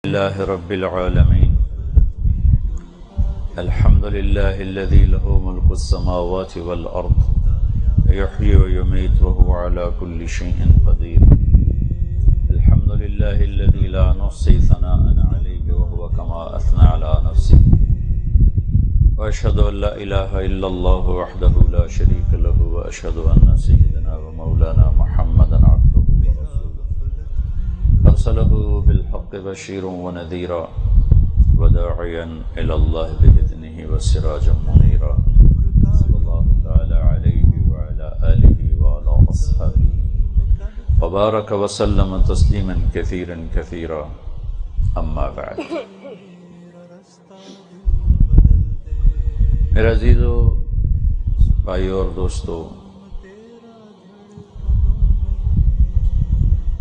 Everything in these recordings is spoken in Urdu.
لله رب العالمين الحمد لله الذي له ملك السماوات والأرض يحيي ويميت وهو على كل شيء قدير. الحمد لله الذي لا نحصي ثناء عليه وهو كما أثنى على نفسه. وأشهد أن لا إله إلا الله وحده لا شريك له وأشهد أن سيدنا ومولانا محمدا عبده ورسوله أرسله بالحق بشيرا ونذيرا وداعيا إلى الله بإذنه وسراجا منيرا صلى الله تعالى عليه وعلى آله وعلى أصحابه وبارك وسلم تسليما كثيرا كثيرا. أما بعد. میرے عزیزو بھائیو اور دوستو،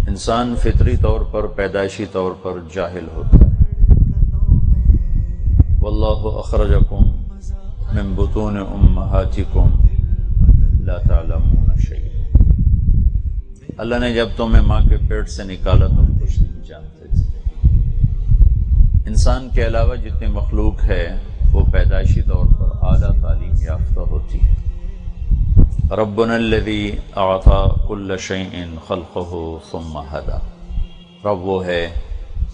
انسان فطری طور پر پیدائشی طور پر جاہل ہوتا ہے. واللہ اخرجکم من بطون امہاتکم لا تعلمون شیئا. اللہ نے جب تمہیں ماں کے پیٹ سے نکالا تم کچھ نہیں جانتے تھے. انسان کے علاوہ جتنی مخلوق ہے وہ پیدائشی طور پر اعلیٰ تعلیم یافتہ ہوتی ہے. ربنا الذی اعطى كل شیء خلقه ثم هدى. رب وہ ہے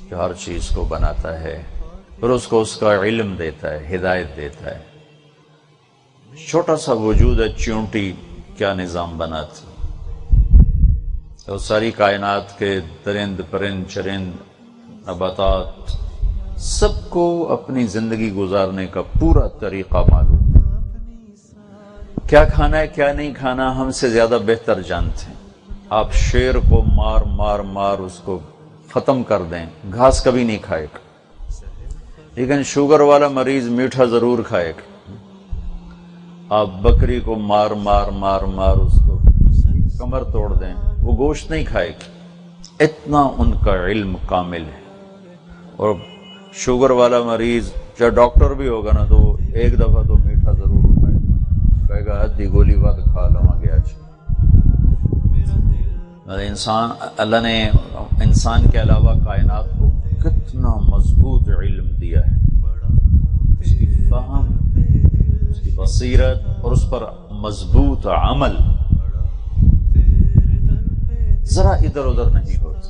جو ہر چیز کو بناتا ہے پھر اس کو اس کا علم دیتا ہے، ہدایت دیتا ہے. چھوٹا سا وجود ہے چیونٹی، کیا نظام بناتی. تو ساری کائنات کے درند پرند چرند نباتات سب کو اپنی زندگی گزارنے کا پورا طریقہ معلوم. کیا کھانا ہے کیا نہیں کھانا ہم سے زیادہ بہتر جانتے ہیں. آپ شیر کو مار مار مار اس کو ختم کر دیں، گھاس کبھی نہیں کھائے گا، لیکن شوگر والا مریض میٹھا ضرور کھائے گا. آپ بکری کو مار مار مار مار اس کو کمر توڑ دیں، وہ گوشت نہیں کھائے گی. اتنا ان کا علم کامل ہے. اور شوگر والا مریض چاہے ڈاکٹر بھی ہوگا نا تو ایک دفعہ تو میٹھا ضرور کہے گا ادھی گولی بعد کھا لوں گیا. انسان، اللہ نے انسان کے علاوہ کائنات کو کتنا مضبوط علم دیا ہے. اس کی فہم، اس کی بصیرت اور اس پر مضبوط عمل ذرا ادھر ادھر نہیں ہوتا.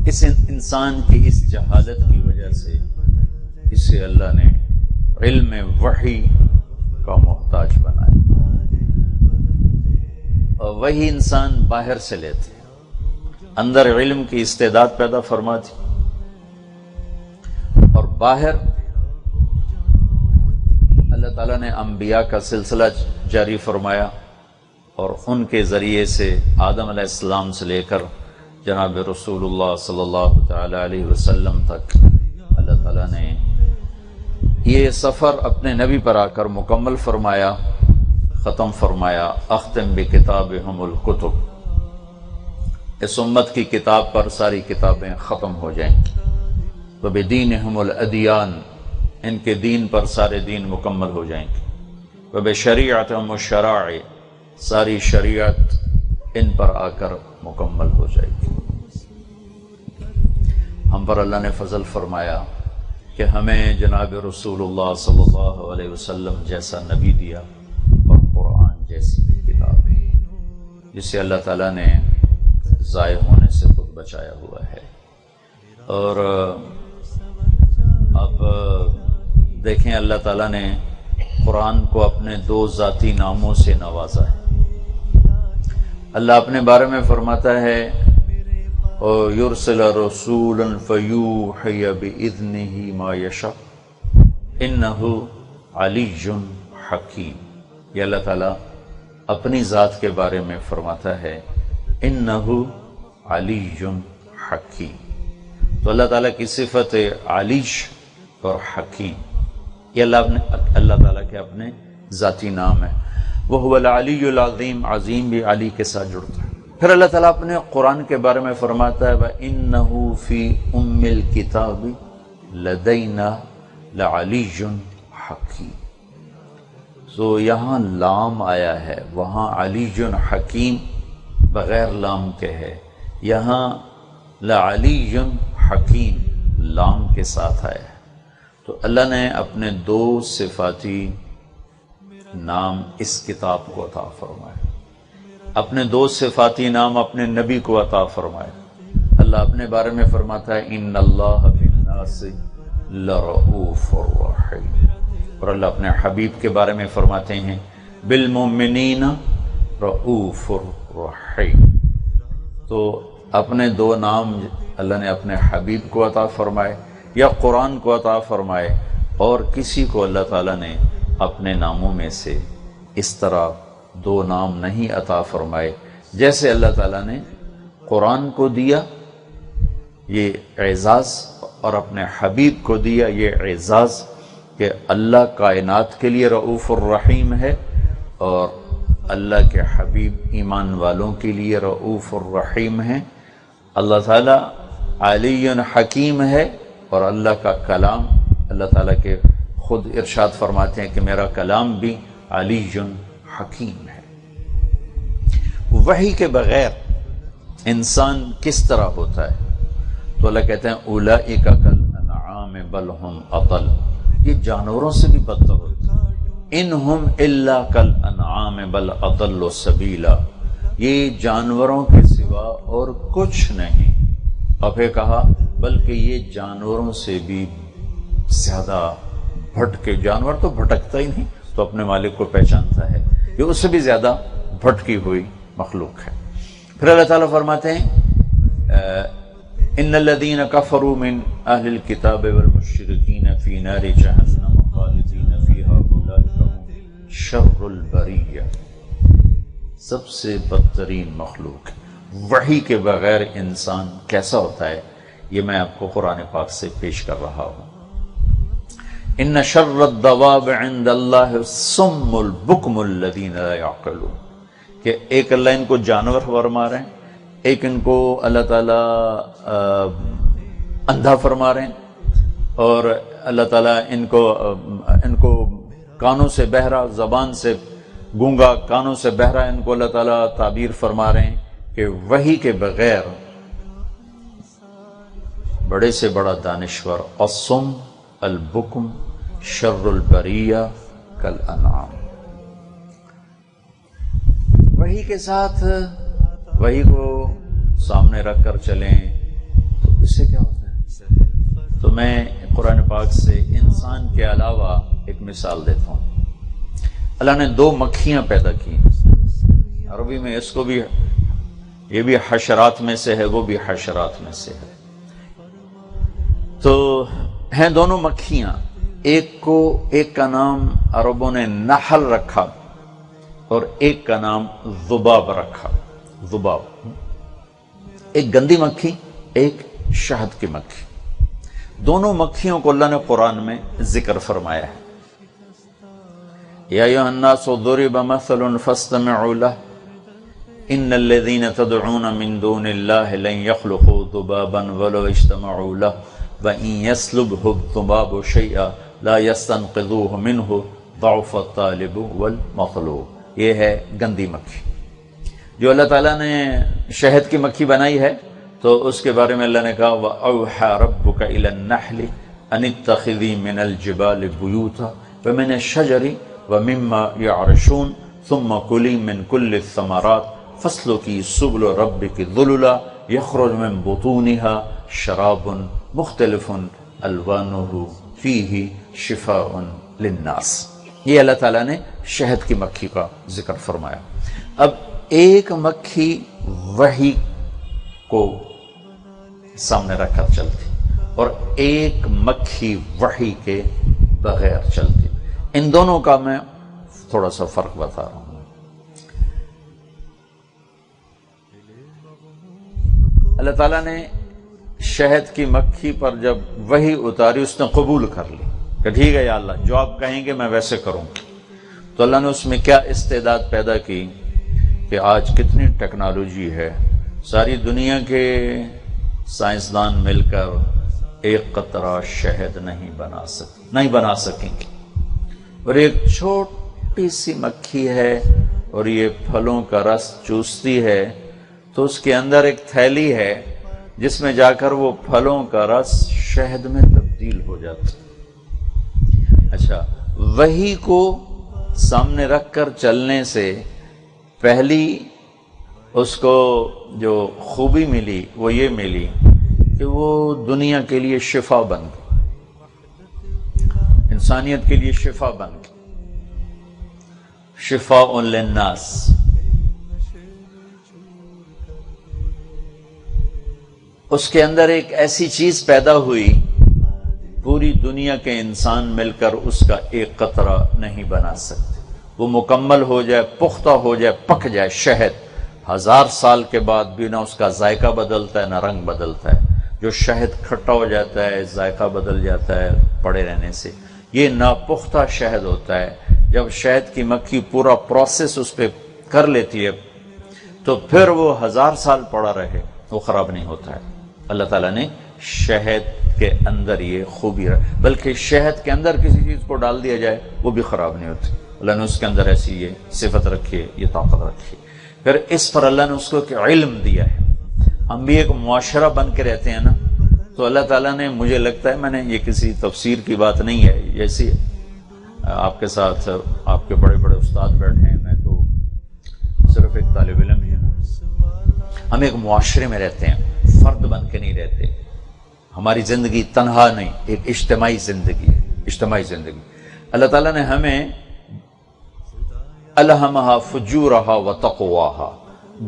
اس انسان کی اس جہالت کی وجہ سے اسے اللہ نے علم وحی کا محتاج بنایا. اور وہی انسان باہر سے لیتے، اندر علم کی استعداد پیدا فرماتی اور باہر اللہ تعالیٰ نے انبیاء کا سلسلہ جاری فرمایا اور ان کے ذریعے سے آدم علیہ السلام سے لے کر جناب رسول اللہ صلی اللہ تعالی علیہ وسلم تک اللہ تعالیٰ نے یہ سفر اپنے نبی پر آ کر مکمل فرمایا، ختم فرمایا. اختم بکتابہم الکتب. اس امت کی کتاب پر ساری کتابیں ختم ہو جائیں گی. وبدینہم الادیان. ان کے دین پر سارے دین مکمل ہو جائیں گے. وبشریعتہم الشرائع. ساری شریعت ان پر آ کر مکمل ہو جائے گی. ہم پر اللہ نے فضل فرمایا کہ ہمیں جناب رسول اللہ صلی اللہ علیہ وسلم جیسا نبی دیا اور قرآن جیسی کتاب جسے اللہ تعالیٰ نے ضائع ہونے سے خود بچایا ہوا ہے. اور اب دیکھیں اللہ تعالیٰ نے قرآن کو اپنے دو ذاتی ناموں سے نوازا ہے. اللہ اپنے بارے میں فرماتا ہے يُرْسِلَ رَسُولًا فَيُوحِيَ بِإِذْنِهِ مَا يَشَاءُ إِنَّهُ عَلِيٌّ حَكِيمٌ. یہ اللہ تعالیٰ اپنی ذات کے بارے میں فرماتا ہے إِنَّهُ عَلِيٌّ حَكِيمٌ. تو اللہ تعالیٰ کی صفت علیش اور حکیم، یہ اللہ تعالیٰ کے اپنے ذاتی نام ہے. وَهُوَ الْعَلِيُّ الْعَظِيمُ. عظیم بھی علی کے ساتھ جڑتا ہے. پھر اللہ تعالیٰ اپنے قرآن کے بارے میں فرماتا ہے وَإِنَّهُ فِي أُمِّ الْكِتَابِ لَدَيْنَا لَعَلِيٌّ حَكِيمٌ. تو یہاں لام آیا ہے، وہاں علی حکیم بغیر لام کے ہے. یہاں لعلی حکیم لام کے ساتھ آیا ہے، تو اللہ نے اپنے دو صفاتی نام اس کتاب کو عطا فرمائے، اپنے دو صفاتی نام اپنے نبی کو عطا فرمائے۔ اللہ اپنے بارے میں فرماتا ہے ان اللہ بالناس لرؤوف الرحیم، اور اللہ اپنے حبیب کے بارے میں فرماتے ہیں بالمؤمنین رؤوف الرحیم۔ تو اپنے دو نام اللہ نے اپنے حبیب کو عطا فرمائے یا قرآن کو عطا فرمائے، اور کسی کو اللہ تعالیٰ نے اپنے ناموں میں سے اس طرح دو نام نہیں عطا فرمائے جیسے اللہ تعالیٰ نے قرآن کو دیا یہ اعزاز، اور اپنے حبیب کو دیا یہ اعزاز کہ اللہ کائنات کے لیے رؤوف الرحیم ہے، اور اللہ کے حبیب ایمان والوں کے لیے رؤوف الرحیم ہے۔ اللہ تعالیٰ علی حکیم ہے، اور اللہ کا کلام اللہ تعالیٰ کے خود ارشاد فرماتے ہیں کہ میرا کلام بھی علی حکیم ہے۔ وحی کے بغیر انسان کس طرح ہوتا ہے؟ تو اللہ کہتے ہیں اولئک کالانعام بل ہم اضل، یہ جانوروں سے بھی بدتر ہوتا ہے۔ انہم الا کالانعام بل اضل سبیلا، یہ جانوروں کے سوا اور کچھ نہیں۔ اور پھر کہا بلکہ یہ جانوروں سے بھی زیادہ بھٹکے، جانور تو بھٹکتا ہی نہیں، تو اپنے مالک کو پہچانتا ہے، یہ اس سے بھی زیادہ بھٹکی ہوئی مخلوق ہے۔ پھر اللہ تعالیٰ فرماتے ہیں ان الذین کفروا من اہل الکتاب والمشرکین فی نار جہنم خالدین فیہا اولئک هم شر البریہ، سب سے بدترین مخلوق ہے۔ وحی کے بغیر انسان کیسا ہوتا ہے یہ میں آپ کو قرآن پاک سے پیش کر رہا ہوں۔ ان شر الدواب عند اللہ الصم البکم الذین لا یعقلون، کہ ایک اللہ ان کو جانور فرما رہے ہیں، ایک ان کو اللہ تعالیٰ اندھا فرما رہے ہیں، اور اللہ تعالیٰ ان کو کانوں سے بہرا، زبان سے گونگا، کانوں سے بہرا ان کو اللہ تعالیٰ تعبیر فرما رہے ہیں کہ وحی کے بغیر بڑے سے بڑا دانشور الصم البکم شر البریہ کالانعام۔ وحی کے ساتھ وحی کو سامنے رکھ کر چلیں تو اس سے کیا ہوتا ہے؟ تو میں قرآن پاک سے انسان کے علاوہ ایک مثال دیتا ہوں۔ اللہ نے دو مکھیاں پیدا کی، عربی میں اس کو بھی، یہ بھی حشرات میں سے ہے، وہ بھی حشرات میں سے ہے، تو ہیں دونوں مکھیاں۔ ایک کا نام عربوں نے نحل رکھا اور ایک کا نام ذباب رکھا۔ ذباب ایک گندی مکھی، ایک شہد کی مکھی، دونوں مکھیوں کو اللہ نے قرآن میں ذکر فرمایا ہے۔ یا ایھا الناس ضرب مثل فاستمعوا له ان الذين تدعون من دون الله لن يخلقوا ذبابا ولو اجتمعوا له وان يسلبه الذباب شيئا لا يستنقذوه منه ضعف الطالب والمطلوب۔ یہ ہے گندی مکھی۔ جو اللہ تعالیٰ نے شہد کی مکھی بنائی ہے تو اس کے بارے میں اللہ نے کہا وَأَوْحَى رَبُّكَ إِلَى النَّحْلِ أَنِ اتَّخِذِي مِنَ الْجِبَالِ بُيُوتًا وَمِنَ الشَّجَرِ وَمِمَّا يَعْرِشُونَ ثُمَّ كُلِي مِنْ كُلِّ الثَّمَرَاتِ فَاسْلُكِي سُبُلَ رَبِّكِ ذُلُلًا يَخْرُجُ مِنْ بُطُونِهَا شَرَابٌ مُخْتَلِفٌ أَلْوَانُهُ فِيهِ شِفَاءٌ لِلنَّاسِ۔ یہ اللہ تعالیٰ نے شہد کی مکھی کا ذکر فرمایا۔ اب ایک مکھی وحی کو سامنے رکھ کر چلتی اور ایک مکھی وحی کے بغیر چلتی، ان دونوں کا میں تھوڑا سا فرق بتا رہا ہوں۔ اللہ تعالیٰ نے شہد کی مکھی پر جب وحی اتاری اس نے قبول کر لی کہ ٹھیک ہے یا اللہ جو آپ کہیں گے میں ویسے کروں گا، تو اللہ نے اس میں کیا استعداد پیدا کی کہ آج کتنی ٹیکنالوجی ہے، ساری دنیا کے سائنسدان مل کر ایک قطرہ شہد نہیں بنا سکیں گے، اور ایک چھوٹی سی مکھی ہے اور یہ پھلوں کا رس چوستی ہے تو اس کے اندر ایک تھیلی ہے جس میں جا کر وہ پھلوں کا رس شہد میں تبدیل ہو جاتا. اچھا، وحی کو سامنے رکھ کر چلنے سے پہلی اس کو جو خوبی ملی وہ یہ ملی کہ وہ دنیا کے لیے شفا بن گئی، انسانیت کے لیے شفا بن گئی. شفاء للناس. اس کے اندر ایک ایسی چیز پیدا ہوئی، پوری دنیا کے انسان مل کر اس کا ایک قطرہ نہیں بنا سکتے. وہ مکمل ہو جائے، پختہ ہو جائے، پک جائے. شہد 1000 سال کے بعد بھی نہ اس کا ذائقہ بدلتا ہے نہ رنگ بدلتا ہے. جو شہد کھٹا ہو جاتا ہے، ذائقہ بدل جاتا ہے پڑے رہنے سے. یہ ناپختہ شہد ہوتا ہے. جب شہد کی مکھی پورا پروسیس اس پہ کر لیتی ہے تو پھر وہ 1000 سال پڑا رہے، وہ خراب نہیں ہوتا ہے. اللہ تعالیٰ نے شہد کے اندر یہ خوبی رکھ، بلکہ شہد کے اندر کسی چیز کو ڈال دیا جائے وہ بھی خراب نہیں ہوتی. اللہ نے اس کے اندر ایسی یہ صفت رکھی ہے، یہ طاقت رکھی ہے. پھر اس پر اللہ نے اس کو ایک علم دیا ہے. ہم بھی ایک معاشرہ بن کے رہتے ہیں نا، تو اللہ تعالیٰ نے، مجھے لگتا ہے، میں نے یہ کسی تفسیر کی بات نہیں ہے، جیسی آپ کے ساتھ آپ کے بڑے بڑے استاد بیٹھے ہیں، میں تو صرف ایک طالب علم ہی ہوں. ہم ایک معاشرے میں رہتے ہیں، فرد بن کے نہیں رہتے. ہماری زندگی تنہا نہیں، ایک اجتماعی زندگی ہے، اجتماعی زندگی. اللہ تعالیٰ نے ہمیں الہمہا فجورہا وتقواہا،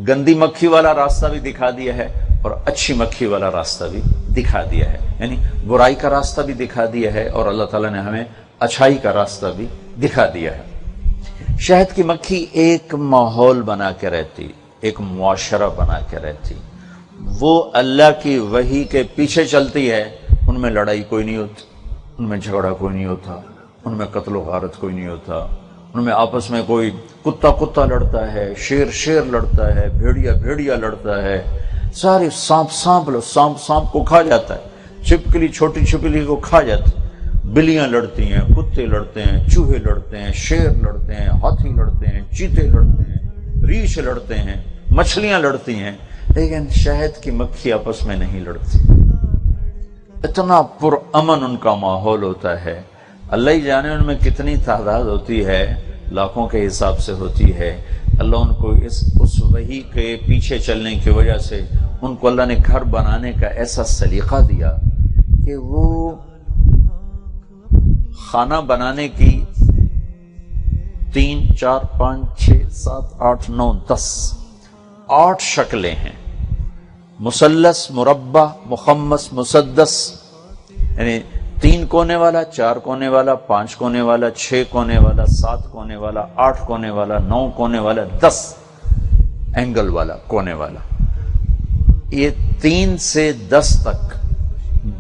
گندی مکھی والا راستہ بھی دکھا دیا ہے اور اچھی مکھی والا راستہ بھی دکھا دیا ہے. یعنی برائی کا راستہ بھی دکھا دیا ہے اور اللہ تعالیٰ نے ہمیں اچھائی کا راستہ بھی دکھا دیا ہے. شہد کی مکھی ایک ماحول بنا کے رہتی، ایک معاشرہ بنا کے رہتی. وہ اللہ کی وحی کے پیچھے چلتی ہے. ان میں لڑائی کوئی نہیں ہوتی، ان میں جھگڑا کوئی نہیں ہوتا، ان میں قتل و غارت کوئی نہیں ہوتا. ان میں آپس میں کوئی کتا لڑتا ہے، شیر لڑتا ہے، بھیڑیا لڑتا ہے. ساری سانپ کو کھا جاتا ہے، چھپکلی چھوٹی چھپکلی کو کھا جاتا ہے. بلیاں لڑتی ہیں، کتے لڑتے ہیں، چوہے لڑتے ہیں، شیر لڑتے ہیں، ہاتھی لڑتے ہیں، چیتے لڑتے ہیں، ریچھ لڑتے ہیں، مچھلیاں لڑتی ہیں. لیکن شہد کی مکھی آپس میں نہیں لڑتی. اتنا پرامن ان کا ماحول ہوتا ہے. اللہ ہی جانے ان میں کتنی تعداد ہوتی ہے، لاکھوں کے حساب سے ہوتی ہے. اللہ ان کو اس وحی کے پیچھے چلنے کی وجہ سے ان کو اللہ نے گھر بنانے کا ایسا سلیقہ دیا کہ وہ کھانا بنانے کی 3 4 5 6 7 8 9 10 8 شکلیں ہیں. مثلث، مربع، مخمس، مسدس، یعنی 3 کونے والا، 4 کونے والا، 5 کونے والا، 6 کونے والا، 7 کونے والا، 8 کونے والا، 9 کونے والا، 10 اینگل والا کونے والا. یہ 3 سے 10 تک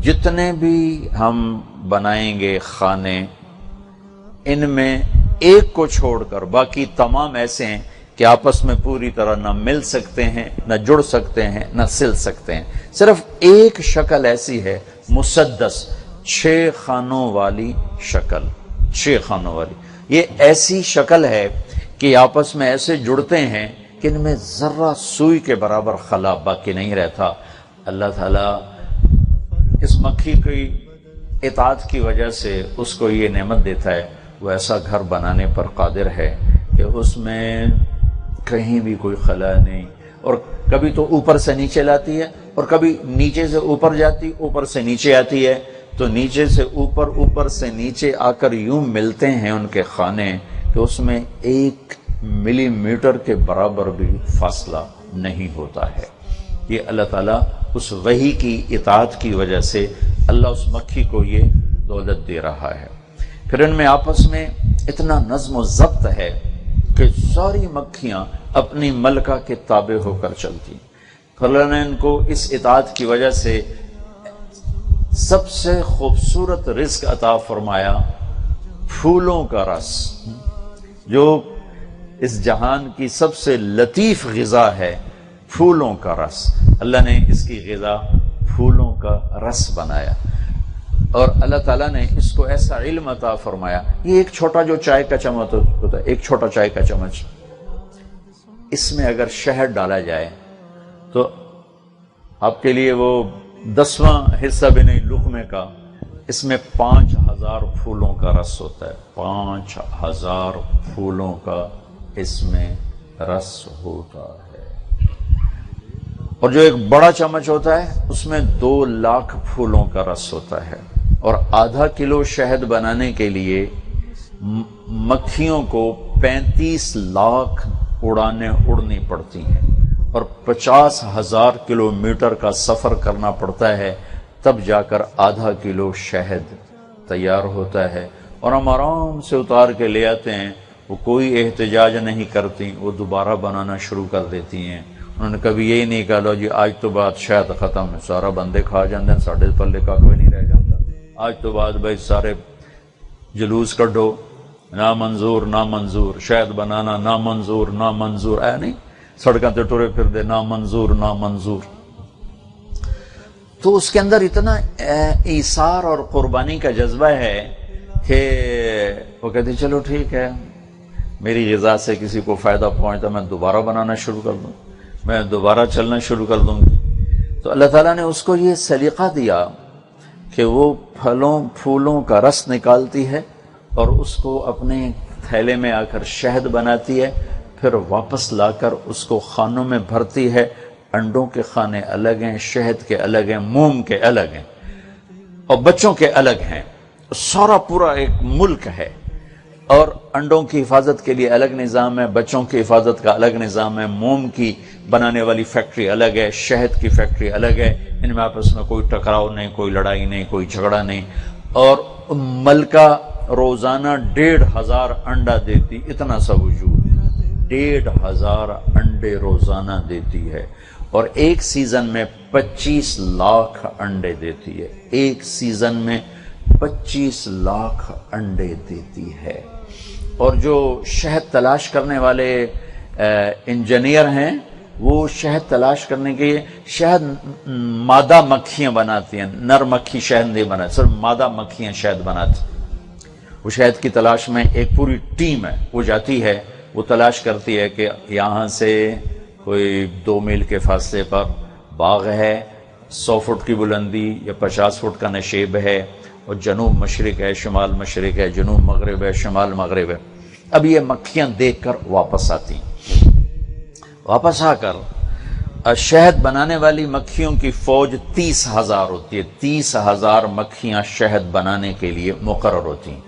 جتنے بھی ہم بنائیں گے کھانے، ان میں ایک کو چھوڑ کر باقی تمام ایسے ہیں کہ آپس میں پوری طرح نہ مل سکتے ہیں، نہ جڑ سکتے ہیں، نہ سل سکتے ہیں. صرف ایک شکل ایسی ہے، مسدس، 6 خانوں والی شکل. 6 خانوں والی یہ ایسی شکل ہے کہ آپس میں ایسے جڑتے ہیں کہ ان میں ذرہ سوئی کے برابر خلا باقی نہیں رہتا. اللہ تعالیٰ اس مکھی کی اطاعت کی وجہ سے اس کو یہ نعمت دیتا ہے. وہ ایسا گھر بنانے پر قادر ہے کہ اس میں کہیں بھی کوئی خلا نہیں، اور کبھی تو اوپر سے نیچے لاتی ہے اور کبھی نیچے سے اوپر جاتی، اوپر سے نیچے آتی ہے. تو نیچے سے اوپر، اوپر سے نیچے آ کر یوں ملتے ہیں ان کے خانے کہ اس میں 1 ملی میٹر کے برابر بھی فاصلہ نہیں ہوتا ہے. یہ اللہ تعالیٰ اس وحی کی اطاعت کی وجہ سے اللہ اس مکھی کو یہ دولت دے رہا ہے. پھر ان میں آپس میں اتنا نظم و ضبط ہے کہ ساری مکھیاں اپنی ملکہ کے تابع ہو کر چلتی. اللہ نے ان کو اس اطاعت کی وجہ سے سب سے خوبصورت رزق عطا فرمایا، پھولوں کا رس، جو اس جہان کی سب سے لطیف غذا ہے. پھولوں کا رس، اللہ نے اس کی غذا پھولوں کا رس بنایا. اور اللہ تعالیٰ نے اس کو ایسا علم عطا فرمایا. یہ ایک چھوٹا جو چائے کا چمچ ہوتا ہے، ایک چھوٹا چائے کا چمچ، اس میں اگر شہد ڈالا جائے تو آپ کے لیے وہ 10واں حصہ بھی نہیں لقمے کا، اس میں 5000 پھولوں کا رس ہوتا ہے، 5000 پھولوں کا اس میں رس ہوتا ہے، اور جو ایک بڑا چمچ ہوتا ہے اس میں 2 لاکھ پھولوں کا رس ہوتا ہے، اور آدھا کلو شہد بنانے کے لیے مکھیوں کو 35 لاکھ اڑانیں اڑنی پڑتی ہیں، اور 50,000 کلومیٹر کا سفر کرنا پڑتا ہے، تب جا کر آدھا کلو شہد تیار ہوتا ہے، اور ہم آرام سے اتار کے لے آتے ہیں، وہ کوئی احتجاج نہیں کرتی، وہ دوبارہ بنانا شروع کر دیتی ہیں۔ انہوں نے کبھی یہی نہیں کہا لو جی آج تو بعد شہد ختم ہے، سارا بندے کھا جاندے ہیں، ساڑھے پلے کا کوئی نہیں رہ جاتا، آج تو بعد بھائی سارے جلوس کڈو، نامنظور نامنظور، شہد بنانا نامنظور نامنظور، اے نہیں سڑکوں تے ٹرے پھر دے نامنظور نامنظور۔ تو اس کے اندر اتنا ایثار اور قربانی کا جذبہ ہے کہ وہ کہتے چلو ٹھیک ہے، میری غذا سے کسی کو فائدہ پہنچتا، میں دوبارہ بنانا شروع کر دوں، میں دوبارہ چلنا شروع کر دوں گی۔ تو اللہ تعالیٰ نے اس کو یہ سلیقہ دیا کہ وہ پھولوں کا رس نکالتی ہے اور اس کو اپنے تھیلے میں آ کر شہد بناتی ہے، پھر واپس لا کر اس کو خانوں میں بھرتی ہے۔ انڈوں کے خانے الگ ہیں، شہد کے الگ ہیں، موم کے الگ ہیں، اور بچوں کے الگ ہیں، سارا پورا ایک ملک ہے، اور انڈوں کی حفاظت کے لیے الگ نظام ہے، بچوں کی حفاظت کا الگ نظام ہے، موم کی بنانے والی فیکٹری الگ ہے، شہد کی فیکٹری الگ ہے، ان میں آپس میں کوئی ٹکراؤ نہیں، کوئی لڑائی نہیں، کوئی جھگڑا نہیں، اور ملکہ روزانہ 1500 انڈا دیتی، اتنا سا وجود 1500 انڈے روزانہ دیتی ہے، اور ایک سیزن میں 25 لاکھ انڈے دیتی ہے، ایک سیزن میں 25 لاکھ انڈے دیتی ہے۔ اور جو شہد تلاش کرنے والے انجینئر ہیں، وہ شہد تلاش کرنے کے لیے شہد مادہ مکھیاں بناتی ہیں، نر مکھی شہد نہیں بناتی، صرف مادہ مکھیاں شہد بناتی۔ وہ شہد کی تلاش میں ایک پوری ٹیم ہے، وہ جاتی ہے، وہ تلاش کرتی ہے کہ یہاں سے کوئی 2 میل کے فاصلے پر باغ ہے، 100 فٹ کی بلندی یا 50 فٹ کا نشیب ہے، اور جنوب مشرق ہے، شمال مشرق ہے، جنوب مغرب ہے، شمال مغرب ہے۔ اب یہ مکھیاں دیکھ کر واپس آتی ہیں، واپس آ کر شہد بنانے والی مکھیوں کی فوج 30,000 ہوتی ہے، 30,000 مکھیاں شہد بنانے کے لیے مقرر ہوتی ہیں۔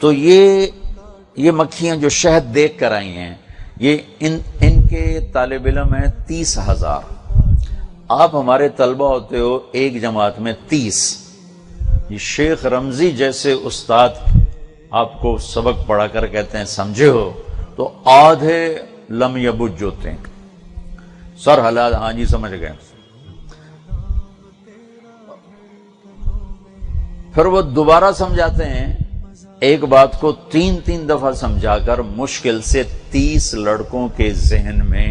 تو یہ مکھیاں جو شہد دیکھ کر آئی ہیں، یہ ان کے طالب علم ہیں 30,000۔ آپ ہمارے طلبہ ہوتے ہو ایک جماعت میں 30، یہ شیخ رمزی جیسے استاد آپ کو سبق پڑھا کر کہتے ہیں سمجھے ہو، تو آدھے لم یبج ہوتے ہیں، سر حالات ہاں جی سمجھ گئے، پھر وہ دوبارہ سمجھاتے ہیں، ایک بات کو 3 دفعہ سمجھا کر مشکل سے 30 لڑکوں کے ذہن میں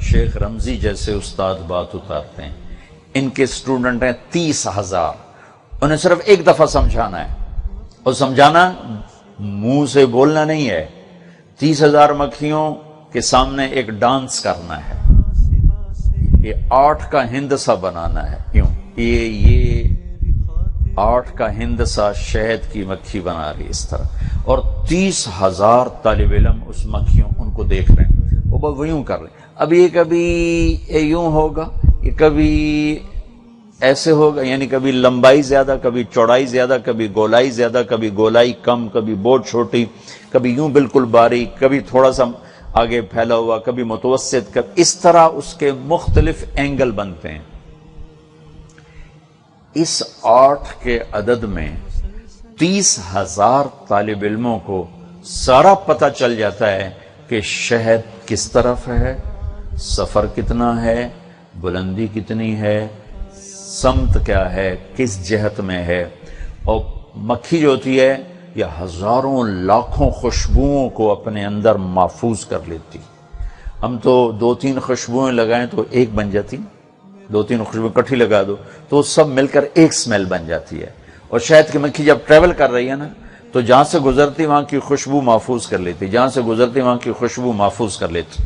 شیخ رمزی جیسے استاد بات اتارتے ہیں۔ ان کے سٹوڈنٹ ہیں 30,000، انہیں صرف ایک دفعہ سمجھانا ہے، اور سمجھانا منہ سے بولنا نہیں ہے، 30,000 مکھیوں کے سامنے ایک ڈانس کرنا ہے، یہ 8 کا ہندسہ بنانا ہے، یوں یہ 8 کا ہندسہ شہد کی مکھی بنا رہی اس طرح، اور 30,000 طالب علم اس مکھیوں ان کو دیکھ رہے ہیں، وہ یوں کر رہے ہیں۔ اب یہ کبھی یوں ہوگا، یہ کبھی ایسے ہوگا، یعنی کبھی لمبائی زیادہ، کبھی چوڑائی زیادہ، کبھی گولائی زیادہ، کبھی گولائی کم، کبھی بہت چھوٹی، کبھی یوں بالکل باریک، کبھی تھوڑا سا آگے پھیلا ہوا، کبھی متوسط، کبھی اس طرح اس کے مختلف اینگل بنتے ہیں۔ اس 8 کے عدد میں 30,000 طالب علموں کو سارا پتہ چل جاتا ہے کہ شہد کس طرف ہے، سفر کتنا ہے، بلندی کتنی ہے، سمت کیا ہے، کس جہت میں ہے، اور مکھی جو ہوتی ہے یہ ہزاروں لاکھوں خوشبوؤں کو اپنے اندر محفوظ کر لیتی۔ ہم تو 2-3 خوشبوئیں لگائیں تو ایک بن جاتی، 2-3 خوشبوئیں کٹھی لگا دو تو سب مل کر ایک سمیل بن جاتی ہے۔ اور شہد کی مکھی جب ٹریول کر رہی ہے نا، تو جہاں سے گزرتی وہاں کی خوشبو محفوظ کر لیتی، جہاں سے گزرتی وہاں کی خوشبو محفوظ کر لیتی،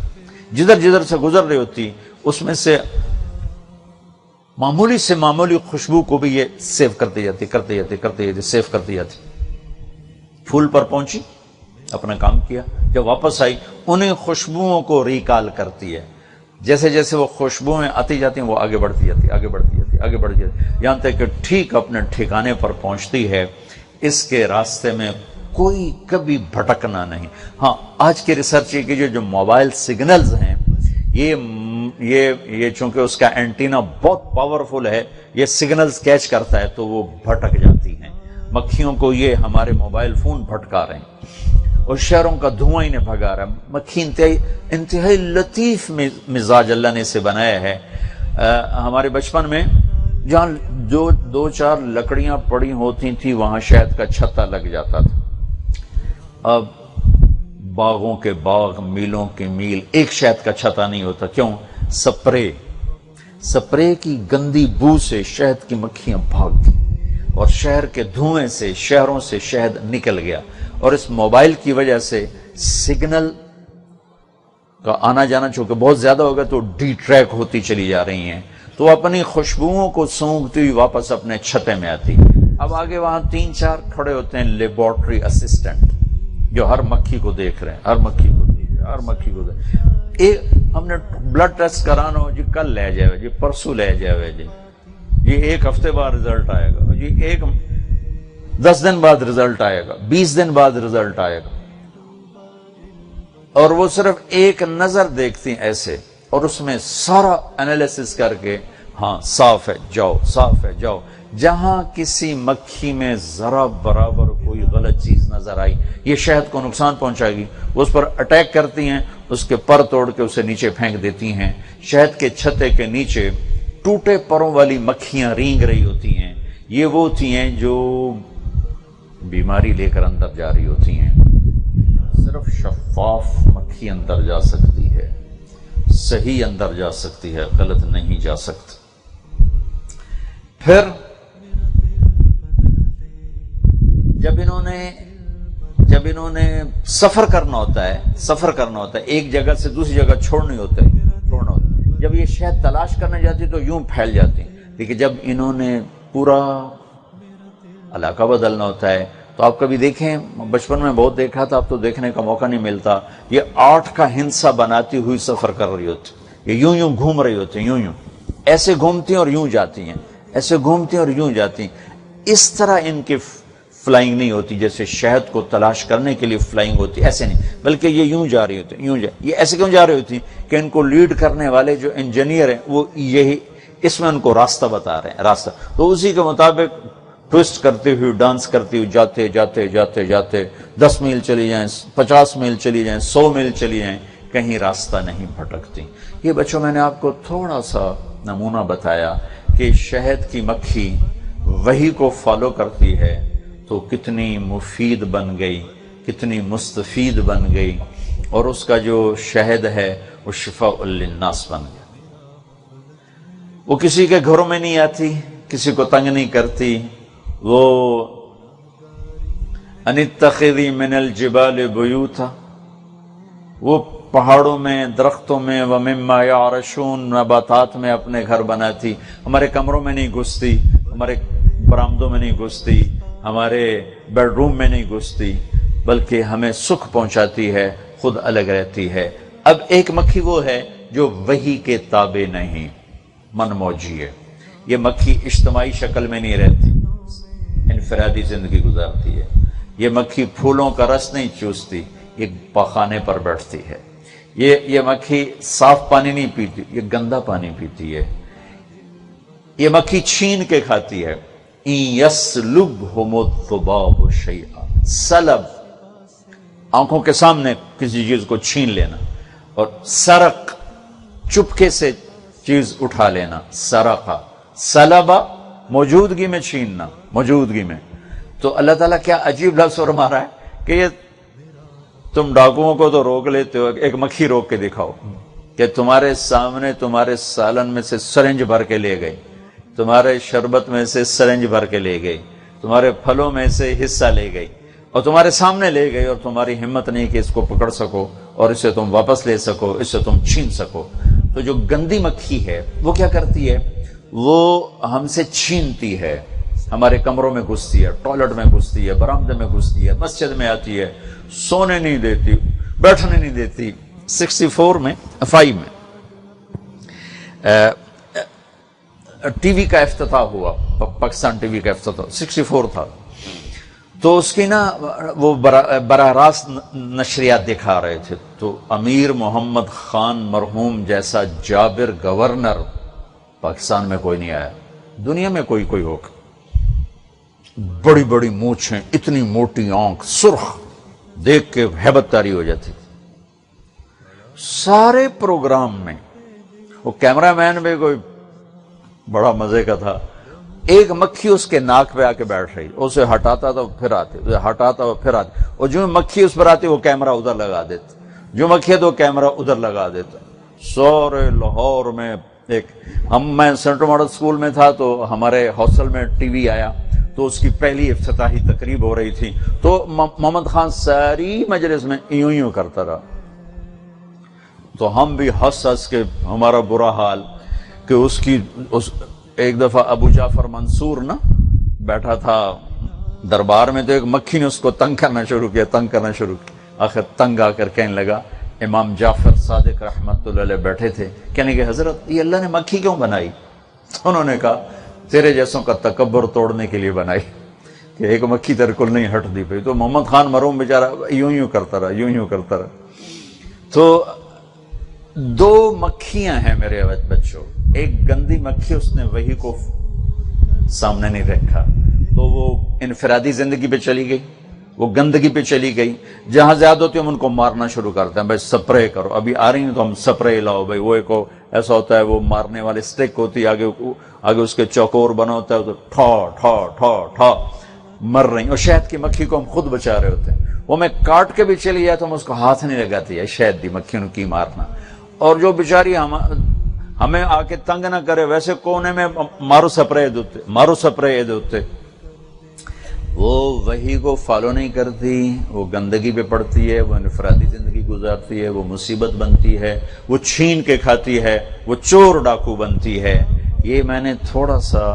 جدھر جدھر سے گزر رہی ہوتی اس میں سے معمولی سے معمولی خوشبو کو بھی یہ سیو کرتی جاتی سیو کرتی جاتی. پھول پر پہنچی، اپنا کام کیا، جب واپس آئی انہیں خوشبوؤں کو ریکال کرتی ہے. جیسے جیسے وہ خوشبوئیں آتی جاتی ہیں وہ آگے بڑھتی جاتی یہاں تک کہ ٹھیک اپنے ٹھکانے پر پہنچتی ہے. اس کے راستے میں کوئی کبھی بھٹکنا نہیں. ہاں، آج کی ریسرچ یہ کہ جو موبائل سگنلز ہیں یہ چونکہ اس کا اینٹینا بہت پاورفل ہے، یہ سگنلز کیچ کرتا ہے تو وہ بھٹک جاتی ہیں. مکھیوں کو یہ ہمارے موبائل فون بھٹکا رہے ہیں اور شہروں کا دھواں انہیں بھگا رہا ہے. مکھی انتہائی لطیف مزاج اللہ نے اسے بنایا ہے. ہمارے بچپن میں جہاں جو 2-4 لکڑیاں پڑی ہوتی تھیں وہاں شہد کا چھتا لگ جاتا تھا. اب باغوں کے باغ، میلوں کے میل، ایک شہد کا چھتا نہیں ہوتا. کیوں؟ سپرے کی گندی بو سے شہد کی مکھیاں بھاگ گئی اور شہر کے دھوئیں سے شہروں سے شہد نکل گیا. اور اس موبائل کی وجہ سے سگنل کا آنا جانا چونکہ بہت زیادہ ہوگا تو ڈی ٹریک ہوتی چلی جا رہی ہیں، تو اپنی خوشبوؤں کو سونگھتی ہوئی واپس اپنے چھتے میں آتی. اب آگے وہاں 3-4 کھڑے ہوتے ہیں لیبارٹری اسسٹنٹ جو ہر مکھی کو دیکھ رہے ہیں. ہم نے بلڈ ٹیسٹ کرانا ہو جی کل لے جائے جی، پرسوں لے جائے جی، یہ 1 ہفتے بعد رزلٹ آئے گا جی، 10 دن بعد رزلٹ آئے گا، 20 دن بعد رزلٹ آئے گا. اور وہ صرف ایک نظر دیکھتی ہیں ایسے اور اس میں سارا انالیسس کر کے ہاں صاف ہے جاؤ. جہاں کسی مکھی میں ذرا برابر کوئی غلط چیز نظر آئی یہ شہد کو نقصان پہنچائے گی، وہ اس پر اٹیک کرتی ہیں، اس کے پر توڑ کے اسے نیچے پھینک دیتی ہیں. شہد کے چھتے کے نیچے ٹوٹے پروں والی مکھیاں رینگ رہی ہوتی ہیں. یہ وہ ہوتی ہیں جو بیماری لے کر اندر جا رہی ہوتی ہیں. صرف شفاف مکھی اندر جا سکتی ہے، صحیح اندر جا سکتی ہے، غلط نہیں جا سکتی. پھر جب انہوں نے سفر کرنا ہوتا ہے ایک جگہ سے دوسری جگہ چھوڑنا ہوتا ہے. جب یہ شہد تلاش کرنے جاتی تو یوں پھیل جاتی، لیکن جب انہوں نے پورا علاقہ بدلنا ہوتا ہے تو آپ کبھی دیکھیں، بچپن میں بہت دیکھا تھا، اب تو دیکھنے کا موقع نہیں ملتا، یہ 8 کا ہندسہ بناتی ہوئی سفر کر رہی ہوتی. یہ یوں گھوم رہی ہوتی ہیں، یوں ایسے گھومتی ہیں اور یوں جاتی ہیں، ایسے گھومتی ہیں اور یوں جاتی ہیں. اس طرح ان کی فلائنگ نہیں ہوتی جیسے شہد کو تلاش کرنے کے لیے فلائنگ ہوتی، ایسے نہیں، بلکہ یہ یوں جا رہی ہوتی یہ ایسے کیوں جا رہی ہوتی کہ ان کو لیڈ کرنے والے جو انجینئر ہیں وہ یہی اس میں ان کو راستہ بتا رہے ہیں، راستہ تو اسی کے مطابق ٹوسٹ کرتے ہوئے ڈانس کرتے ہوئے جاتے 10 میل چلی جائیں، 50 میل چلی جائیں، 100 میل چلی جائیں، کہیں راستہ نہیں بھٹکتی. یہ بچوں میں نے آپ کو تھوڑا سا نمونہ بتایا کہ شہد کی مکھی وہی کو فالو کرتی ہے تو کتنی مفید بن گئی، کتنی مستفید بن گئی، اور اس کا جو شہد ہے وہ شفاء للناس بن گیا. وہ کسی کے گھروں میں نہیں آتی، کسی کو تنگ نہیں کرتی. وہ انتخذی من الجبال بیوتا، وہ پہاڑوں میں، درختوں میں، ومما یعرشون، نباتات میں اپنے گھر بناتی. ہمارے کمروں میں نہیں گھستی، ہمارے برآمدوں میں نہیں گھستی، ہمارے بیڈ روم میں نہیں گھستی، بلکہ ہمیں سکھ پہنچاتی ہے، خود الگ رہتی ہے. اب ایک مکھی وہ ہے جو وحی کے تابع نہیں، من موجی ہے. یہ مکھی اجتماعی شکل میں نہیں رہتی، انفرادی زندگی گزارتی ہے. یہ مکھی پھولوں کا رس نہیں چوستی، یہ پاخانے پر بیٹھتی ہے. یہ مکھی صاف پانی نہیں پیتی، یہ گندا پانی پیتی ہے. یہ مکھی چھین کے کھاتی ہے. یسلبہم الذباب شیئا، سلب آنکھوں کے سامنے کسی چیز کو چھین لینا، اور سرق چپکے سے چیز اٹھا لینا. سرقہ، سلبہ موجودگی میں چھیننا، موجودگی میں. تو اللہ تعالیٰ کیا عجیب لفظ فرما رہا ہے کہ یہ تم ڈاکوؤں کو تو روک لیتے ہو، ایک مکھی روک کے دکھاؤ کہ تمہارے سامنے تمہارے سالن میں سے سرنج بھر کے لے گئی، تمہارے شربت میں سے سرنج بھر کے لے گئی، تمہارے پھلوں میں سے حصہ لے گئی اور تمہارے سامنے لے گئی، اور تمہاری ہمت نہیں کہ اس کو پکڑ سکو اور اسے تم واپس لے سکو، اسے تم چھین سکو. تو جو گندی مکھی ہے وہ کیا کرتی ہے؟ وہ ہم سے چھینتی ہے، ہمارے کمروں میں گھستی ہے، ٹوائلٹ میں گھستی ہے، برآمدے میں گھستی ہے، مسجد میں آتی ہے، سونے نہیں دیتی، بیٹھنے نہیں دیتی۔ 64 میں 5 میں ٹی وی کا افتتاح ہوا، پاکستان ٹی وی کا افتتاح 64 تھا، تو اس کی نا وہ براہ راست نشریات دکھا رہے تھے، تو امیر محمد خان مرحوم جیسا جابر گورنر پاکستان میں کوئی نہیں آیا، دنیا میں کوئی ہوگا، بڑی بڑی مونچھیں، اتنی موٹی آنکھ، سرخ، دیکھ کے ہیبت طاری ہو جاتی۔ سارے پروگرام میں وہ کیمرہ مین بھی کوئی بڑا مزے کا تھا، ایک مکھی اس کے ناک پہ آ کے بیٹھ رہی، اسے ہٹاتا تھا پھر آتی، اسے ہٹاتا پھر آتی، اور جو مکھی اس پر آتی وہ کیمرہ ادھر لگا دیتا، جو مکھی ہے تو کیمرہ ادھر لگا دیتا۔ سورے لاہور میں میں سینٹرل ماڈل اسکول میں تھا، تو ہمارے ہاسٹل میں ٹی وی آیا، تو اس کی پہلی افتتاحی تقریب ہو رہی تھی، تو محمد خان ساری مجلس میں یوں کرتا رہا، تو ہم بھی ہنس کے ہمارا برا حال کہ ایک دفعہ ابو جعفر منصور نا بیٹھا تھا دربار میں، تو ایک مکھی نے اس کو تنگ کرنا شروع کیا، آخر تنگ آ کر کہنے لگا، امام جعفر صادق رحمت اللہ علیہ بیٹھے تھے، کہنے کہ حضرت یہ اللہ نے مکھی کیوں بنائی؟ انہوں نے کہا تیرے جیسوں کا تکبر توڑنے کے لیے بنائی، کہ ایک مکھی تیرے کو نہیں ہٹ دی پئی۔ تو محمد خان مرحوم بیچارہ یوں کرتا رہا۔ تو 2 مکھیاں ہیں میرے بچوں، ایک گندی مکھی، اس نے وحی کو سامنے نہیں رکھا، تو وہ انفرادی زندگی پہ چلی گئی، وہ گندگی پہ چلی گئی، جہاں زیادہ ہوتی ہے ہم ان کو مارنا شروع کرتے ہیں، بھائی سپرے کرو، ابھی آ رہی ہیں تو ہم سپرے لاؤ، بھائی وہ ایک ایسا ہوتا ہے، وہ مارنے والے سٹک ہوتی ہے، آگے اس کے چوکور بنا ہوتا ہے، تو ٹھا مر رہی، اور شہد کی مکھی کو ہم خود بچا رہے ہوتے ہیں، وہ میں کاٹ کے بھی چلی جائے تو ہم اس کو ہاتھ نہیں لگاتی ہے، شہد دی مکھی کی مارنا، اور جو بیچاری ہمیں آ کے تنگ نہ کرے، ویسے کونے میں مارو سپرے دوتے، وہ وحی کو فالو نہیں کرتی، وہ گندگی پہ پڑتی ہے، وہ انفرادی زندگی گزارتی ہے، وہ مصیبت بنتی ہے، وہ چھین کے کھاتی ہے، وہ چور ڈاکو بنتی ہے۔ یہ میں نے تھوڑا سا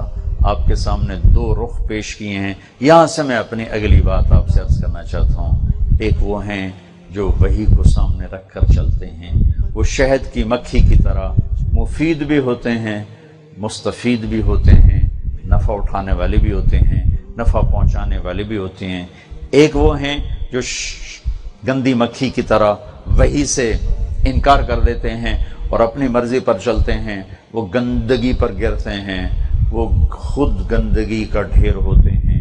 آپ کے سامنے 2 رخ پیش کیے ہیں، یہاں سے میں اپنی اگلی بات آپ سے عرض کرنا چاہتا ہوں۔ ایک وہ ہیں جو وحی کو سامنے رکھ کر چلتے ہیں، وہ شہد کی مکھی کی طرح مفید بھی ہوتے ہیں، مستفید بھی ہوتے ہیں، نفع اٹھانے والے بھی ہوتے ہیں، نفع پہنچانے والے بھی ہوتے ہیں۔ ایک وہ ہیں جو گندی مکھی کی طرح وحی سے انکار کر دیتے ہیں اور اپنی مرضی پر چلتے ہیں، وہ گندگی پر گرتے ہیں، وہ خود گندگی کا ڈھیر ہوتے ہیں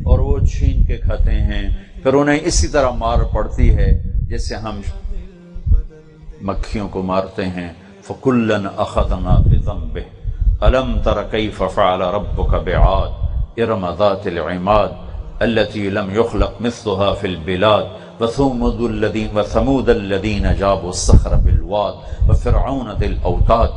اور وہ چھین کے کھاتے ہیں، پھر انہیں اسی طرح مار پڑتی ہے جیسے ہم مکھیوں کو مارتے ہیں۔ فَكُلًّا أَخَذْنَا بِذَنبِهِ أَلَمْ تَرَ كَيْفَ فَعَلَ رَبُّكَ بِعَادٍ إِرَمَ ذَاتِ الْعِمَادِ الَّتِي لَمْ يُخْلَقْ مِثْلُهَا فِي الْبِلَادِ وَثَمُودَ الَّذِينَ جَابُوا الصَّخْرَ بِالْوَادِ وَفِرْعَوْنَ ذِي الْأَوْتَادِ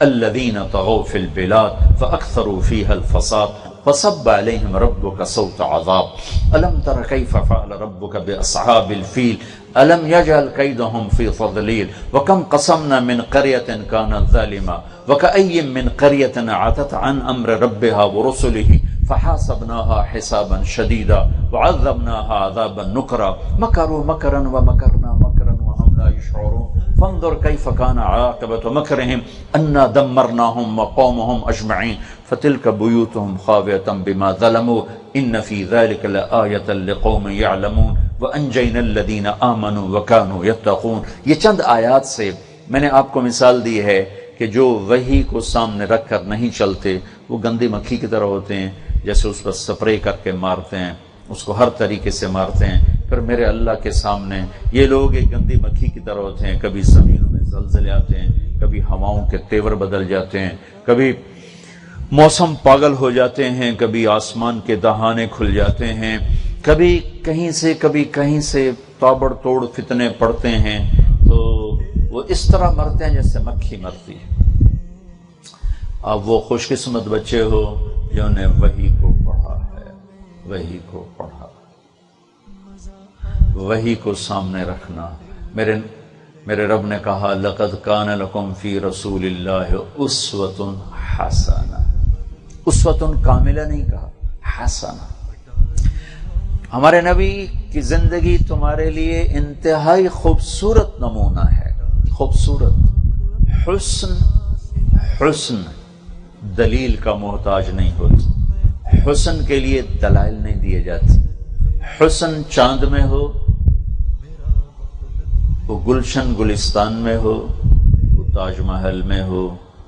الَّذِينَ طَغَوْا فِي الْبِلَادِ فَأَكْثَرُوا فِيهَا الْفَسَادَ فصب عليهم ربك صوت عذاب ألم تر كيف فعل ربك بأصحاب الفيل ألم يجعل كيدهم في تضليل وكم قسمنا من قرية كانت ظالمة وكأي من قرية عتت عن أمر ربها ورسله فحاسبناها حسابا شديدا وعذبناها عذابا نكرا مكروا مكرا ومكرنا مكرا وهم لا يشعرون فانظر كيف كان عاقبة مكرهم أنا دمرناهم وقومهم أجمعين فتلك بيوتهم خاوية بما ظلموا إن في ذلك لآية لقوم يعلمون وأنجينا الذين آمنوا وكانوا يتقون۔ یہ چند آیات سے میں نے آپ کو مثال دی ہے کہ جو وحی کو سامنے رکھ کر نہیں چلتے وہ گندی مکھی کی طرح ہوتے ہیں، جیسے اس پر سپرے کر کے مارتے ہیں، اس کو ہر طریقے سے مارتے ہیں، پھر میرے اللہ کے سامنے یہ لوگ ایک گندی مکھی کی طرح ہوتے ہیں، کبھی زمینوں میں زلزلے آتے ہیں، کبھی ہواؤں کے تیور بدل جاتے ہیں، کبھی موسم پاگل ہو جاتے ہیں، کبھی آسمان کے دہانے کھل جاتے ہیں، کبھی کہیں سے تابڑ توڑ فتنے پڑتے ہیں، تو وہ اس طرح مرتے ہیں جیسے مکھی مرتی ہے۔ اب وہ خوش قسمت بچے ہو جنہوں نے وحی کو پڑھا ہے، وحی کو سامنے رکھنا۔ میرے رب نے کہا لَقَدْ كَانَ لَكُمْ فِي رَسُولِ اللَّهِ أُسْوَةٌ حَسَنَةٌ۔ اسوۃ کاملہ نہیں کہا، حسنہ۔ ہمارے نبی کی زندگی تمہارے لیے انتہائی خوبصورت نمونہ ہے، خوبصورت۔ حسن، حسن دلیل کا محتاج نہیں ہوتا، حسن کے لیے دلائل نہیں دیے جاتے۔ حسن چاند میں ہو، وہ گلشن گلستان میں ہو، وہ تاج محل میں ہو،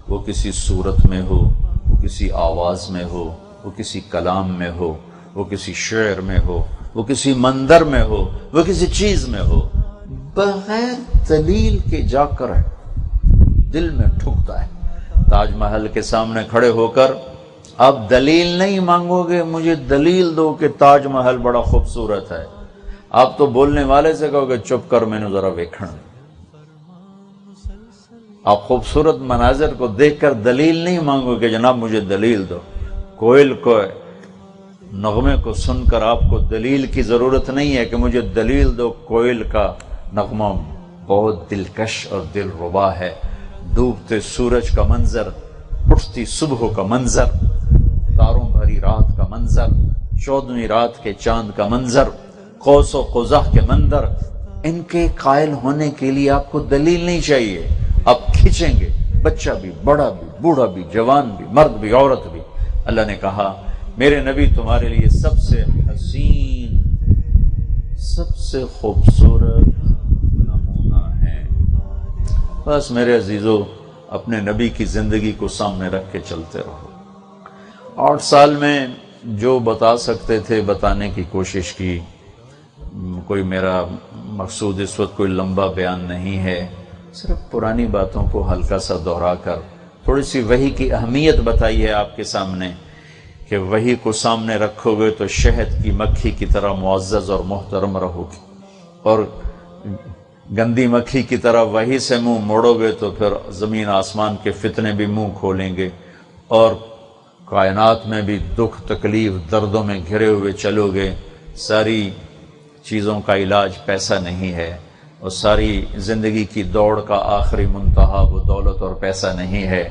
وہ کسی صورت میں ہو، وہ کسی آواز میں ہو، وہ کسی کلام میں ہو، وہ کسی شعر میں ہو، وہ کسی منظر میں ہو، وہ کسی چیز میں ہو، بغیر دلیل کے جا کر دل میں ٹھکتا ہے۔ تاج محل کے سامنے کھڑے ہو کر آپ دلیل نہیں مانگو گے، مجھے دلیل دو کہ تاج محل بڑا خوبصورت ہے۔ آپ تو بولنے والے سے کہو گے چپ کر، میں نے ذرا ویکھن۔ آپ خوبصورت مناظر کو دیکھ کر دلیل نہیں مانگو کہ جناب مجھے دلیل دو۔ کوئل کو نغمے کو سن کر آپ کو دلیل کی ضرورت نہیں ہے کہ مجھے دلیل دو۔ کوئل کا نغمہ بہت دلکش اور دل ربا ہے، ڈوبتے سورج کا منظر، اٹھتی صبح کا منظر، تاروں بھری رات کا منظر، 14ویں رات کے چاند کا منظر، قوس و قزح کے منظر، ان کے قائل ہونے کے لیے آپ کو دلیل نہیں چاہیے، آپ کھینچیں گے، بچہ بھی، بڑا بھی، بوڑھا بھی، جوان بھی، مرد بھی، عورت بھی۔ اللہ نے کہا میرے نبی تمہارے لیے سب سے حسین، سب سے خوبصورت نمونہ ہے۔ بس میرے عزیزو، اپنے نبی کی زندگی کو سامنے رکھ کے چلتے رہو۔ 8 سال میں جو بتا سکتے تھے بتانے کی کوشش کی۔ کوئی میرا مقصود اس وقت کوئی لمبا بیان نہیں ہے، صرف پرانی باتوں کو ہلکا سا دہرا کر تھوڑی سی وحی کی اہمیت بتائی ہے آپ کے سامنے، کہ وحی کو سامنے رکھو گے تو شہد کی مکھی کی طرح معزز اور محترم رہو گی، اور گندی مکھی کی طرح وحی سے منہ موڑو گے تو پھر زمین آسمان کے فتنے بھی منہ کھولیں گے، اور کائنات میں بھی دکھ تکلیف دردوں میں گھرے ہوئے چلو گے۔ ساری چیزوں کا علاج پیسہ نہیں ہے، اور ساری زندگی کی دوڑ کا آخری منتہا وہ دولت اور پیسہ نہیں ہے۔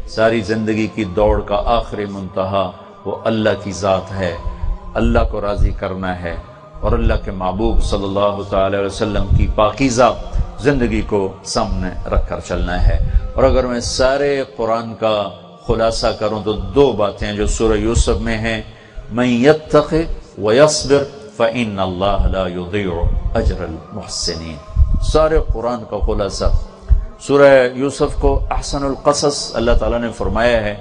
ساری زندگی کی دوڑ کا آخری منتہا وہ اللہ کی ذات ہے، اللہ کو راضی کرنا ہے، اور اللہ کے محبوب صلی اللہ تعالی علیہ وسلم کی پاکیزہ زندگی کو سامنے رکھ کر چلنا ہے۔ اور اگر میں سارے قرآن کا خلاصہ کروں تو 2 باتیں جو سورہ یوسف میں ہیں، مَن یتق ویصبر فإن اللہ لا یضیع اجر المحسنین۔ سارے قرآن کا خلاصہ سورہ یوسف کو احسن القصص اللہ تعالیٰ نے فرمایا ہے۔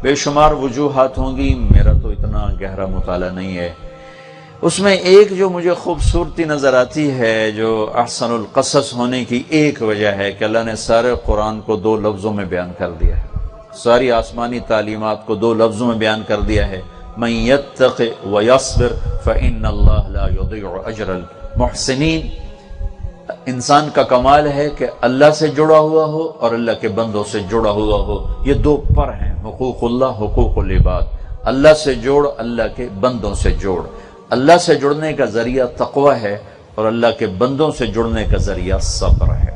بے شمار وجوہات ہوں گی، میرا تو اتنا گہرا مطالعہ نہیں ہے۔ اس میں ایک جو مجھے خوبصورتی نظر آتی ہے، جو احسن القصص ہونے کی ایک وجہ ہے کہ اللہ نے سارے قرآن کو 2 لفظوں میں بیان کر دیا ہے، ساری آسمانی تعلیمات کو 2 لفظوں میں بیان کر دیا ہے، من یتق ویصبر فإن اللہ لا یضیع اجر المحسنین۔ انسان کا کمال ہے کہ اللہ سے جڑا ہوا ہو اور اللہ کے بندوں سے جڑا ہوا ہو، یہ 2 پر ہیں، حقوق اللہ، حقوق العباد۔ اللہ سے جوڑ، اللہ کے بندوں سے جوڑ۔ اللہ سے جڑنے کا ذریعہ تقوی ہے، اور اللہ کے بندوں سے جڑنے کا ذریعہ صبر ہے۔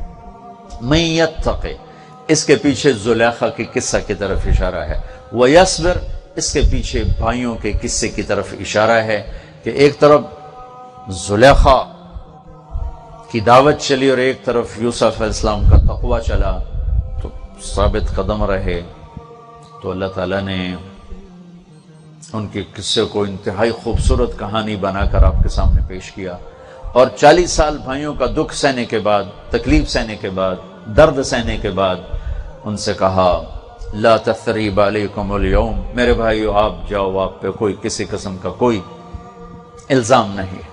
من یتق، اس کے پیچھے زلیخا کے قصہ کی طرف اشارہ ہے، ویصبر، اس کے پیچھے بھائیوں کے قصے کی طرف اشارہ ہے کہ ایک طرف زلیخا کی دعوت چلی اور ایک طرف یوسف علیہ السلام کا تقوی چلا، تو ثابت قدم رہے، تو اللہ تعالیٰ نے ان کے قصے کو انتہائی خوبصورت کہانی بنا کر آپ کے سامنے پیش کیا۔ اور 40 سال بھائیوں کا دکھ سہنے کے بعد، تکلیف سہنے کے بعد، درد سہنے کے بعد ان سے کہا لا تثریب علیکم اليوم، میرے بھائیو آپ جاؤ، آپ پہ کوئی کسی قسم کا کوئی الزام نہیں۔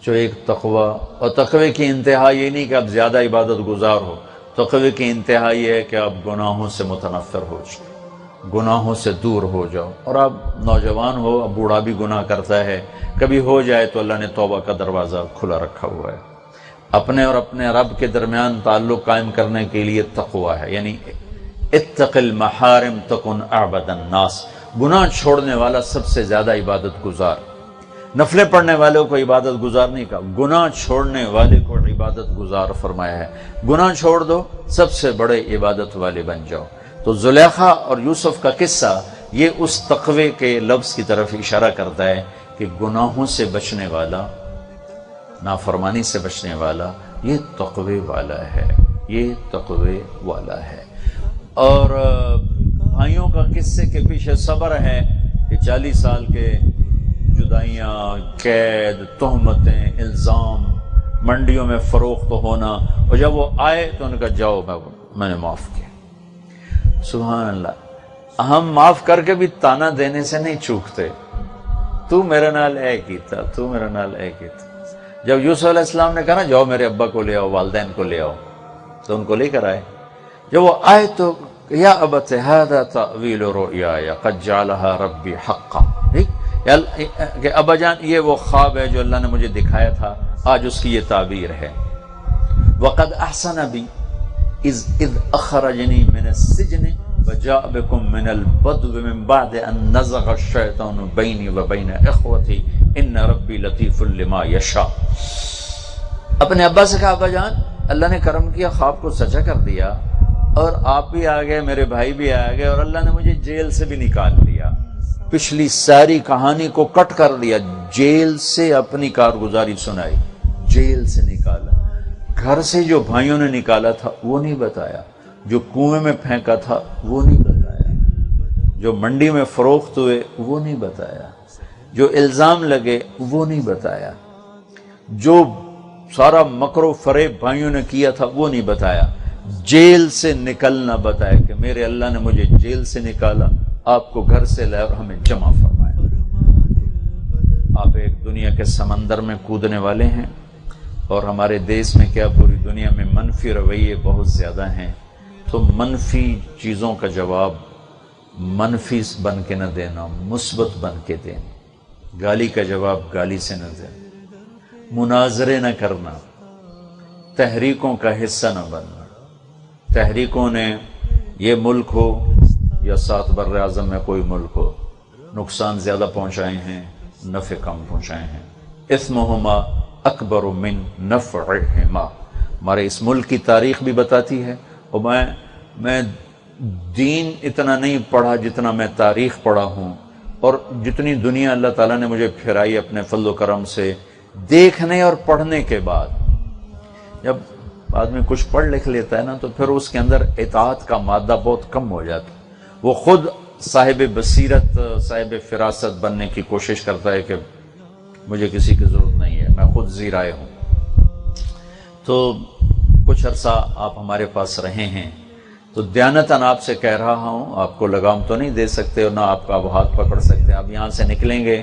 جو ایک تقوی، اور تقوی کی انتہا یہ نہیں کہ آپ زیادہ عبادت گزار ہو، تقوی کی انتہا یہ ہے کہ آپ گناہوں سے متنفر ہو جاؤ، گناہوں سے دور ہو جاؤ۔ اور آپ نوجوان ہو، اب بوڑھا بھی گناہ کرتا ہے، کبھی ہو جائے تو اللہ نے توبہ کا دروازہ کھلا رکھا ہوا ہے۔ اپنے اور اپنے رب کے درمیان تعلق قائم کرنے کے لیے تقوی ہے، یعنی اتق المحارم تکن اعبد الناس، گناہ چھوڑنے والا سب سے زیادہ عبادت گزار۔ نفلیں پڑھنے والوں کو عبادت گزار نہیں کہا، گناہ چھوڑنے والے کو عبادت گزار فرمایا ہے۔ گناہ چھوڑ دو، سب سے بڑے عبادت والے بن جاؤ۔ تو زلیخا اور یوسف کا قصہ یہ اس تقوی کے لفظ کی طرف اشارہ کرتا ہے کہ گناہوں سے بچنے والا، نافرمانی سے بچنے والا، یہ تقوی والا ہے، یہ تقوی والا ہے۔ اور بھائیوں کا قصے کے پیچھے صبر ہے کہ 40 سال کے جدائیاں، قید، تہمتیں، الزام، منڈیوں میں فروخت ہونا، اور جب وہ آئے تو ان کا جاؤ میں نے معاف کیا۔ سبحان اللہ، ہم معاف کر کے بھی تانا دینے سے نہیں چوکتے، تو میرے نال اے کیتا، تو میرے نال اے کیتا۔ جب یوسف علیہ السلام نے کہا نا جاؤ میرے ابا کو لے آؤ، والدین کو لے آؤ، تو ان کو لے کر آئے۔ جب وہ آئے تو یا ابت ھذا تأویل رؤیایا قد جعلھا ربی حقا، کہ ابا جان یہ وہ خواب ہے جو اللہ نے مجھے دکھایا تھا، آج اس کی یہ تعبیر ہے۔ وقد احسن بی اذ اخرجنی من السجن وجاء بكم من البدو من بعد ان نزغ الشیطان بینی وبین اخوتی ان ربی لطیف لما یشاء۔ اپنے ابا سے کہا ابا جان اللہ نے کرم کیا، خواب کو سچا کر دیا، اور آپ بھی آ گئے، میرے بھائی بھی آ گئے، اور اللہ نے مجھے جیل سے بھی نکال لیا، پچھلی ساری کہانی کو کٹ کر دیا، جیل سے اپنی کارگزاری سنائی، جیل سے نکالا، گھر سے جو بھائیوں نے نکالا تھا وہ نہیں بتایا، جو کنویں میں پھینکا تھا وہ نہیں بتایا، جو منڈی میں فروخت ہوئے وہ نہیں بتایا، جو الزام لگے وہ نہیں بتایا، جو سارا مکر و فریب بھائیوں نے کیا تھا وہ نہیں بتایا، جیل سے نکلنا بتایا کہ میرے اللہ نے مجھے جیل سے نکالا، آپ کو گھر سے لائے اور ہمیں جمع فرمایا۔ آپ ایک دنیا کے سمندر میں کودنے والے ہیں، اور ہمارے دیس میں کیا پوری دنیا میں منفی رویے بہت زیادہ ہیں، تو منفی چیزوں کا جواب منفی بن کے نہ دینا، مثبت بن کے دینا، گالی کا جواب گالی سے نہ دینا، مناظرے نہ کرنا، تحریکوں کا حصہ نہ بننا۔ تحریکوں نے یہ ملک ہو یا 7 بر اعظم میں کوئی ملک ہو، نقصان زیادہ پہنچائے ہیں، نفع کم پہنچائے ہیں۔ اثمہما اکبر من نفعہما، ہمارے اس ملک کی تاریخ بھی بتاتی ہے، اور میں دین اتنا نہیں پڑھا جتنا میں تاریخ پڑھا ہوں، اور جتنی دنیا اللہ تعالیٰ نے مجھے پھرائی اپنے فضل و کرم سے، دیکھنے اور پڑھنے کے بعد، جب آدمی کچھ پڑھ لکھ لیتا ہے نا تو پھر اس کے اندر اطاعت کا مادہ بہت کم ہو جاتا ہے، وہ خود صاحب بصیرت، صاحب فراست بننے کی کوشش کرتا ہے کہ مجھے کسی کی ضرورت نہیں ہے، میں خود زیرائے ہوں۔ تو کچھ عرصہ آپ ہمارے پاس رہے ہیں، تو دیانتاً آپ سے کہہ رہا ہوں، آپ کو لگام تو نہیں دے سکتے اور نہ آپ کا اب ہاتھ پکڑ سکتے، آپ یہاں سے نکلیں گے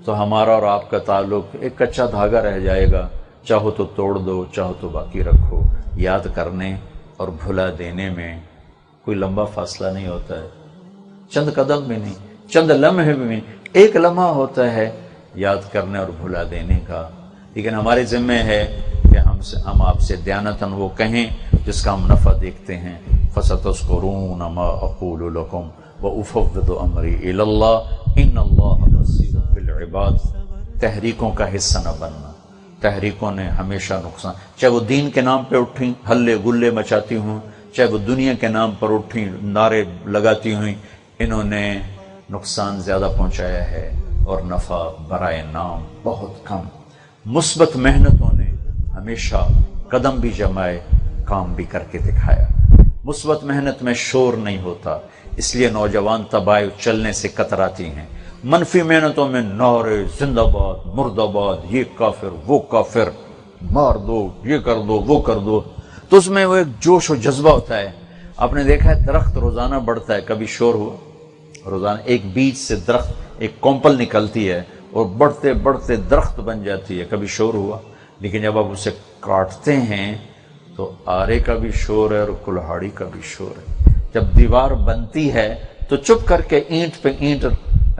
تو ہمارا اور آپ کا تعلق ایک کچا دھاگا رہ جائے گا، چاہو تو توڑ دو، چاہو تو باقی رکھو۔ یاد کرنے اور بھلا دینے میں کوئی لمبا فاصلہ نہیں ہوتا ہے، چند قدم بھی نہیں، چند لمحے بھی نہیں، ایک لمحہ ہوتا ہے یاد کرنے اور بھلا دینے کا۔ لیکن ہمارے ذمہ ہے کہ ہم آپ سے دیانتاً وہ کہیں جس کا ہم نفع دیکھتے ہیں۔ فَسَتَذْكُرُونَ مَا أَقُولُ لَكُمْ وَأُفَوِّضُ أَمْرِي إِلَى اللَّهِ إِنَّ اللَّهَ بَصِيرٌ بِالْعِبَادِ۔ تحریکوں کا حصہ نہ بننا، تحریکوں نے ہمیشہ نقصان، چاہے وہ دین کے نام پہ اٹھیں ہلے گلے مچاتی ہوں، چاہے وہ دنیا کے نام پر اٹھیں نعرے لگاتی ہوئیں، انہوں نے نقصان زیادہ پہنچایا ہے اور نفع برائے نام بہت کم۔ مثبت محنتوں نے ہمیشہ قدم بھی جمائے، کام بھی کر کے دکھایا۔ مثبت محنت میں شور نہیں ہوتا، اس لیے نوجوان تباہ چلنے سے کتراتی ہیں۔ منفی محنتوں میں نعرے زندہ باد، مرد آباد، یہ کافر وہ کافر، مار دو، یہ کر دو وہ کر دو، تو اس میں وہ ایک جوش و جذبہ ہوتا ہے۔ آپ نے دیکھا ہے درخت روزانہ بڑھتا ہے، کبھی شور ہوا؟ روزانہ ایک بیج سے درخت، ایک کونپل نکلتی ہے اور بڑھتے بڑھتے درخت بن جاتی ہے، کبھی شور ہوا؟ لیکن جب آپ اسے کاٹتے ہیں تو آرے کا بھی شور ہے اور کلہاڑی کا بھی شور ہے۔ جب دیوار بنتی ہے تو چپ کر کے اینٹ پہ اینٹ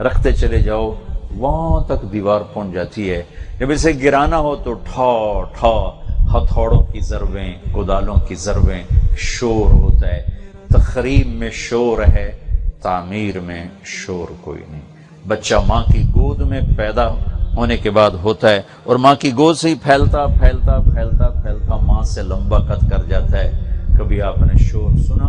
رکھتے چلے جاؤ، وہاں تک دیوار پہنچ جاتی ہے۔ جب اسے گرانا ہو تو ٹھا ٹھا ہتھوڑوں کی ضربیں، کدالوں کی ضربیں، شور ہوتا ہے۔ تخریب میں شور ہے، تعمیر میں شور کوئی نہیں۔ بچہ ماں کی گود میں پیدا ہونے کے بعد ہوتا ہے اور ماں کی گود سے ہی پھیلتا پھیلتا پھیلتا پھیلتا ماں سے لمبا قد کر جاتا ہے۔ کبھی آپ نے شور سنا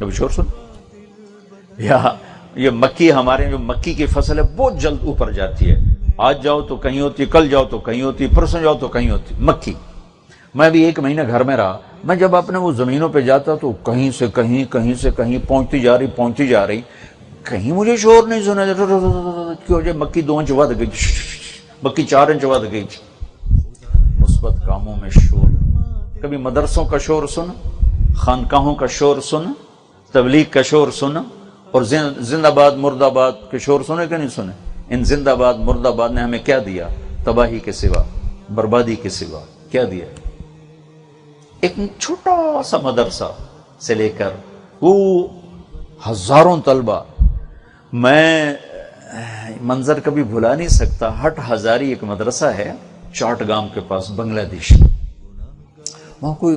کبھی شور سن؟ یا یہ مکی، ہمارے جو مکی کی فصل ہے بہت جلد اوپر جاتی ہے، آج جاؤ تو کہیں ہوتی، کل جاؤ تو کہیں ہوتی، پرسوں جاؤ تو کہیں ہوتی مکی۔ میں بھی 1 مہینہ گھر میں رہا، میں جب اپنے وہ زمینوں پہ جاتا تو کہیں سے کہیں، کہیں سے کہیں پہنچتی جا رہی، کہیں مجھے شور نہیں سنا کیوں جائے، مکی 2 انچ ود گئی، مکی 4 انچ ود گئی۔ مثبت کاموں میں شور، کبھی مدرسوں کا شور سن، خانقاہوں کا شور سن، تبلیغ کا شور سن، اور زندہ باد مرد آباد کے شور سنے کہ نہیں سنے؟ ان زندہ باد مرد آباد نے ہمیں کیا دیا؟ تباہی کے سوا، بربادی کے سوا کیا دیا؟ ایک چھوٹا سا مدرسہ سے لے کر وہ ہزاروں طلبہ، میں منظر کبھی بھلا نہیں سکتا۔ ہٹ ہزاری ایک مدرسہ ہے چاٹگام کے پاس، بنگلہ دیش، وہاں کوئی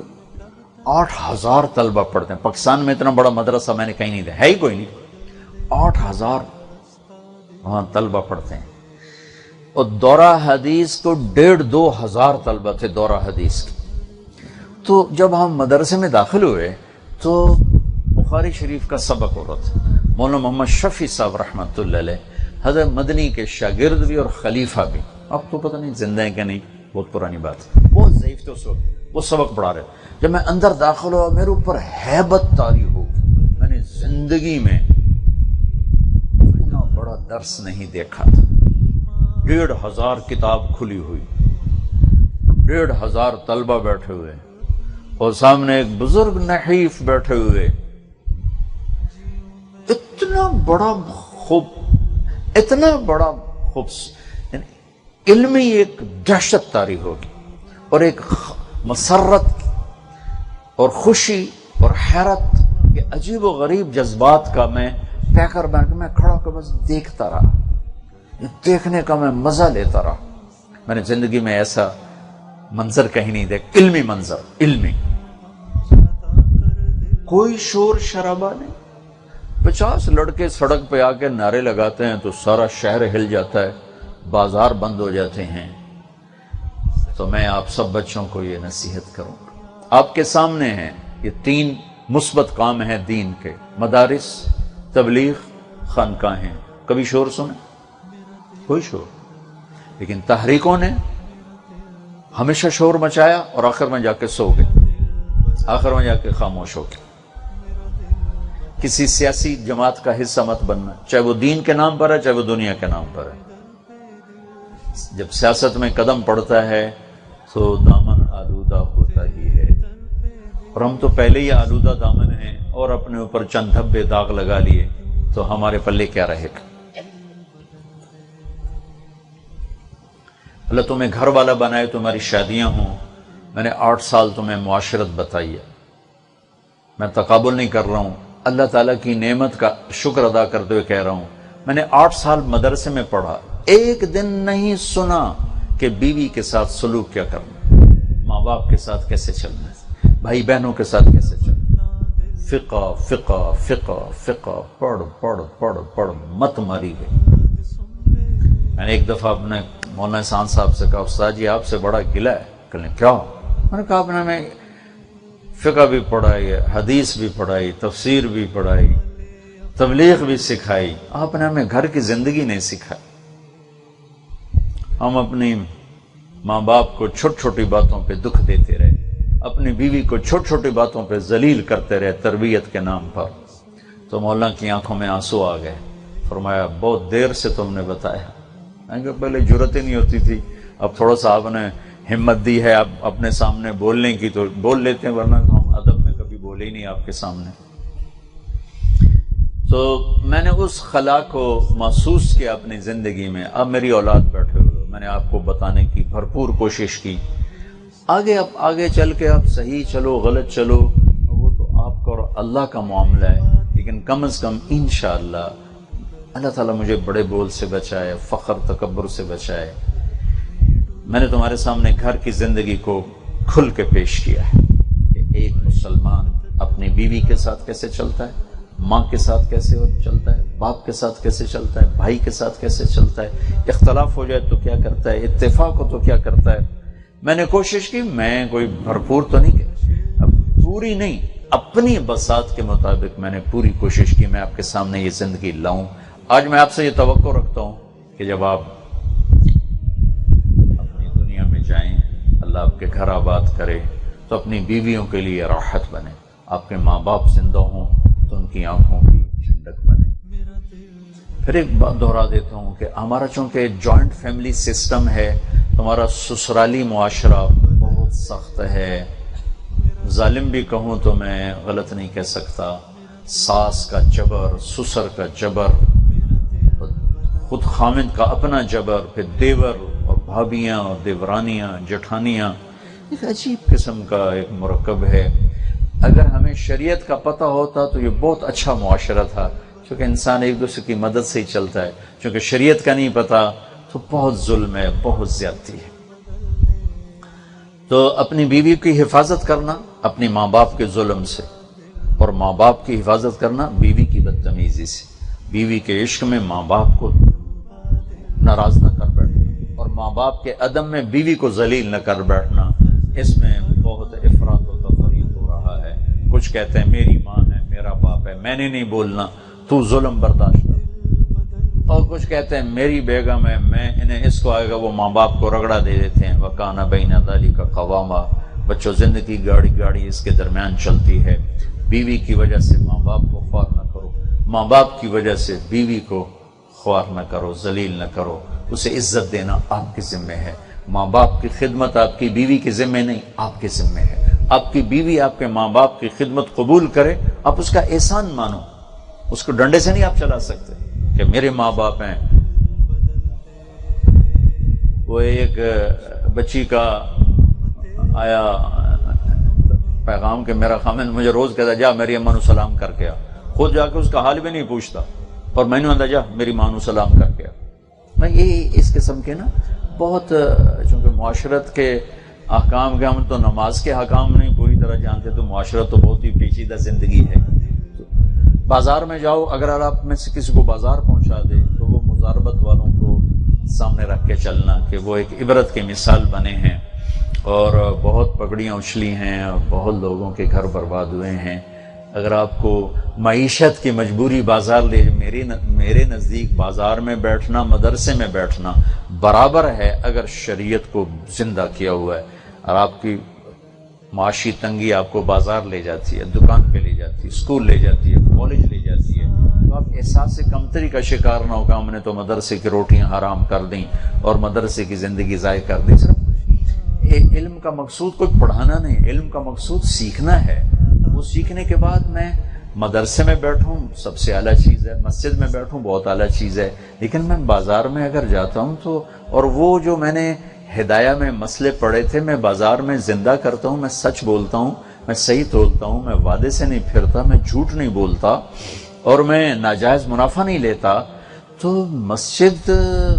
8,000 طلبہ پڑھتے ہیں۔ پاکستان میں اتنا بڑا مدرسہ میں نے کہیں نہیں دیکھا، ہے ہی کوئی نہیں۔ 8,000 وہاں طلبہ پڑھتے ہیں، اور دورہ حدیث کو 1,500-2 ہزار طلبہ تھے دورہ حدیث کے۔ تو جب ہم مدرسے میں داخل ہوئے تو بخاری شریف کا سبق ہو رہا تھا، مولانا محمد شفیع صاحب رحمۃ اللہ علیہ، حضرت مدنی کے شاگرد بھی اور خلیفہ بھی، اب تو پتہ نہیں زندہ ہے کہ نہیں، بہت پرانی بات ہے، بہت ضعیف تھے اس وقت، وہ سبق پڑھا رہے۔ جب میں اندر داخل ہوا میرے اوپر ہیبت طاری ہو، میں نے زندگی میں اتنا بڑا درس نہیں دیکھا تھا۔ 1,500 کتاب کھلی ہوئی، 1,500 طلبہ بیٹھے ہوئے، اور سامنے ایک بزرگ نحیف بیٹھے ہوئے، اتنا بڑا خوب علمی ایک دہشت طاری ہوگی، اور ایک مسرت اور خوشی اور حیرت کے عجیب و غریب جذبات کا میں پیکر بن کے میں کھڑا ہو کے بس دیکھتا رہا، دیکھنے کا میں مزہ لیتا رہا۔ میں نے زندگی میں ایسا منظر کہیں نہیں دیکھا، علمی منظر، علمی، کوئی شور شرابہ نہیں۔ 50 لڑکے سڑک پہ آ کے نعرے لگاتے ہیں تو سارا شہر ہل جاتا ہے، بازار بند ہو جاتے ہیں۔ تو میں آپ سب بچوں کو یہ نصیحت کروں گا، آپ کے سامنے ہیں یہ 3 مثبت کام ہیں دین کے، مدارس، تبلیغ، خانقاہیں۔ کبھی شور سنے؟ کوئی شور، لیکن تحریکوں نے ہمیشہ شور مچایا اور آخر میں جا کے سو گئے، آخر میں جا کے خاموش ہو گئے۔ کسی سیاسی جماعت کا حصہ مت بننا، چاہے وہ دین کے نام پر ہے چاہے وہ دنیا کے نام پر ہے۔ جب سیاست میں قدم پڑتا ہے تو دامن آلودہ ہوتا ہی ہے، اور ہم تو پہلے ہی آلودہ دامن ہیں، اور اپنے اوپر چند دھبے داغ لگا لیے تو ہمارے پلے کیا رہے گا؟ اللہ تمہیں گھر والا بنائے، تمہاری شادیاں ہوں۔ میں نے 8 سال تمہیں معاشرت بتائی ہے، میں تقابل نہیں کر رہا ہوں، اللہ تعالیٰ کی نعمت کا شکر ادا کرتے ہوئے کہہ رہا ہوں۔ میں نے 8 سال مدرسے میں پڑھا، ایک دن نہیں سنا کہ بیوی کے ساتھ سلوک کیا کرنا، ماں باپ کے ساتھ کیسے چلنا ہے، بھائی بہنوں کے ساتھ کیسے چلنا، فقہ فقہ فقہ فقہ پڑھ پڑھ پڑھ پڑھ مت ماری گئی۔ میں نے ایک دفعہ اپنے مولانا احسان صاحب سے کہا، استاد جی آپ سے بڑا گلہ ہے۔ کہنے کیا؟ میں نے کہا آپ نے میں فقہ بھی پڑھائی، حدیث بھی پڑھائی، تفسیر بھی پڑھائی، تبلیغ بھی سکھائی، آپ نے ہمیں گھر کی زندگی نہیں سکھائی۔ ہم اپنی ماں باپ کو چھوٹی چھوٹی باتوں پہ دکھ دیتے رہے، اپنی بیوی کو چھوٹی چھوٹی باتوں پہ ذلیل کرتے رہے تربیت کے نام پر۔ تو مولانا کی آنکھوں میں آنسو آ گئے، فرمایا بہت دیر سے تم نے بتایا، پہلے جرت ہی نہیں ہوتی تھی، اب تھوڑا سا آپ نے ہمت دی ہے اب اپنے سامنے بولنے کی تو بول لیتے ہیں، ورنہ ہم ادب میں کبھی بولے ہی نہیں آپ کے سامنے۔ تو میں نے اس خلا کو محسوس کیا اپنی زندگی میں۔ اب میری اولاد بیٹھے ہوئے، میں نے آپ کو بتانے کی بھرپور کوشش کی، آگے چل کے آپ صحیح چلو غلط چلو وہ تو آپ کا اور اللہ کا معاملہ ہے، لیکن کم از کم انشاءاللہ اللہ تعالیٰ مجھے بڑے بول سے بچائے، فخر تکبر سے بچائے۔ میں نے تمہارے سامنے گھر کی زندگی کو کھل کے پیش کیا ہے کہ ایک مسلمان اپنی بیوی کے ساتھ کیسے چلتا ہے، ماں کے ساتھ کیسے چلتا ہے، باپ کے ساتھ کیسے چلتا ہے، بھائی کے ساتھ کیسے چلتا ہے، اختلاف ہو جائے تو کیا کرتا ہے، اتفاق ہو تو کیا کرتا ہے۔ میں نے کوشش کی، میں کوئی بھرپور تو نہیں کہ اب پوری نہیں، اپنی بساط کے مطابق میں نے پوری کوشش کی میں آپ کے سامنے یہ زندگی لاؤں. آج میں آپ سے یہ توقع رکھتا ہوں کہ جب آپ اپنی دنیا میں جائیں، اللہ آپ کے گھر آباد کرے، تو اپنی بیویوں کے لیے راحت بنے. آپ کے ماں باپ زندہ ہوں تو ان کی آنکھوں کی ٹھنڈک بنے. پھر ایک بات دہرا دیتا ہوں کہ ہمارا چونکہ جوائنٹ فیملی سسٹم ہے، ہمارا سسرالی معاشرہ بہت سخت ہے. ظالم بھی کہوں تو میں غلط نہیں کہہ سکتا. ساس کا جبر، سسر کا جبر، خود خامد کا اپنا جبر، پھر دیور اور بھابیاں اور دیورانیاں، جٹھانیاں، ایک عجیب قسم کا ایک مرکب ہے. اگر ہمیں شریعت کا پتہ ہوتا تو یہ بہت اچھا معاشرہ تھا، کیونکہ انسان ایک دوسرے کی مدد سے ہی چلتا ہے. چونکہ شریعت کا نہیں پتہ تو بہت ظلم ہے، بہت زیادتی ہے. تو اپنی بیوی کی حفاظت کرنا اپنی ماں باپ کے ظلم سے، اور ماں باپ کی حفاظت کرنا بیوی کی بدتمیزی سے. بیوی کے عشق میں ماں باپ کو ناراض نہ کر بیٹھنا، اور ماں باپ کے عدم میں بیوی کو ذلیل نہ کر بیٹھنا. اس میں بہت افراط و تفریط ہو رہا ہے. کچھ کہتے ہیں میری ماں ہے، میرا باپ ہے، میں نے نہیں بولنا، تو ظلم برداشت کر. اور کچھ کہتے ہیں میری بیگم ہے، میں انہیں اس کو آئے گا، وہ ماں باپ کو رگڑا دے دیتے ہیں. وَكَانَ بَيْنَ ذَلِكَ قَوَامًا. بچوں، زندگی گاڑی اس کے درمیان چلتی ہے. بیوی کی وجہ سے ماں باپ کو خوار نہ کرو، ماں باپ کی وجہ سے بیوی کو خوار نہ کرو، ذلیل نہ کرو. اسے عزت دینا آپ کے ذمہ ہے. ماں باپ کی خدمت آپ کی بیوی کے ذمہ نہیں، آپ کے ذمہ ہے. آپ کی بیوی آپ کے ماں باپ کی خدمت قبول کرے، آپ اس کا احسان مانو. اس کو ڈنڈے سے نہیں آپ چلا سکتے کہ میرے ماں باپ ہیں. وہ ایک بچی کا آیا پیغام کہ میرا خامن مجھے روز کہتا جا میری اماں نو سلام کر کے آ. خود جا کے اس کا حال بھی نہیں پوچھتا، اور میں نے آتا جا میری ماں نو سلام کر کے آ. میں یہ اس قسم کے نا بہت، چونکہ معاشرت کے احکام کے، ہم تو نماز کے حکام نہیں پوری طرح جانتے، تو معاشرت تو بہت ہی پیچیدہ زندگی ہے. بازار میں جاؤ، اگر آپ میں سے کسی کو بازار پہنچا دے تو وہ مزاربت والوں کو سامنے رکھ کے چلنا کہ وہ ایک عبرت کی مثال بنے ہیں. اور بہت پگڑیاں اچھلی ہیں، اور بہت لوگوں کے گھر برباد ہوئے ہیں. اگر آپ کو معیشت کی مجبوری بازار لے، میرے نزدیک بازار میں بیٹھنا، مدرسے میں بیٹھنا برابر ہے اگر شریعت کو زندہ کیا ہوا ہے. اور آپ کی معاشی تنگی آپ کو بازار لے جاتی ہے، دکان پہ لے جاتی ہے، اسکول لے جاتی ہے، کالج لے جاتی ہے، تو آپ احساس کمتری کا شکار نہ ہو کہ ہم نے تو مدرسے کی روٹیاں حرام کر دیں اور مدرسے کی زندگی ضائع کر دی. علم کا مقصود کوئی پڑھانا نہیں، علم کا مقصود سیکھنا ہے. وہ سیکھنے کے بعد میں مدرسے میں بیٹھوں سب سے اعلیٰ چیز ہے، مسجد میں بیٹھوں بہت اعلیٰ چیز ہے. لیکن میں بازار میں اگر جاتا ہوں تو، اور وہ جو میں نے ہدایہ میں مسئلے پڑھے تھے میں بازار میں زندہ کرتا ہوں. میں سچ بولتا ہوں، میں صحیح تولتا ہوں، میں وعدے سے نہیں پھرتا، میں جھوٹ نہیں بولتا، اور میں ناجائز منافع نہیں لیتا. تو مسجد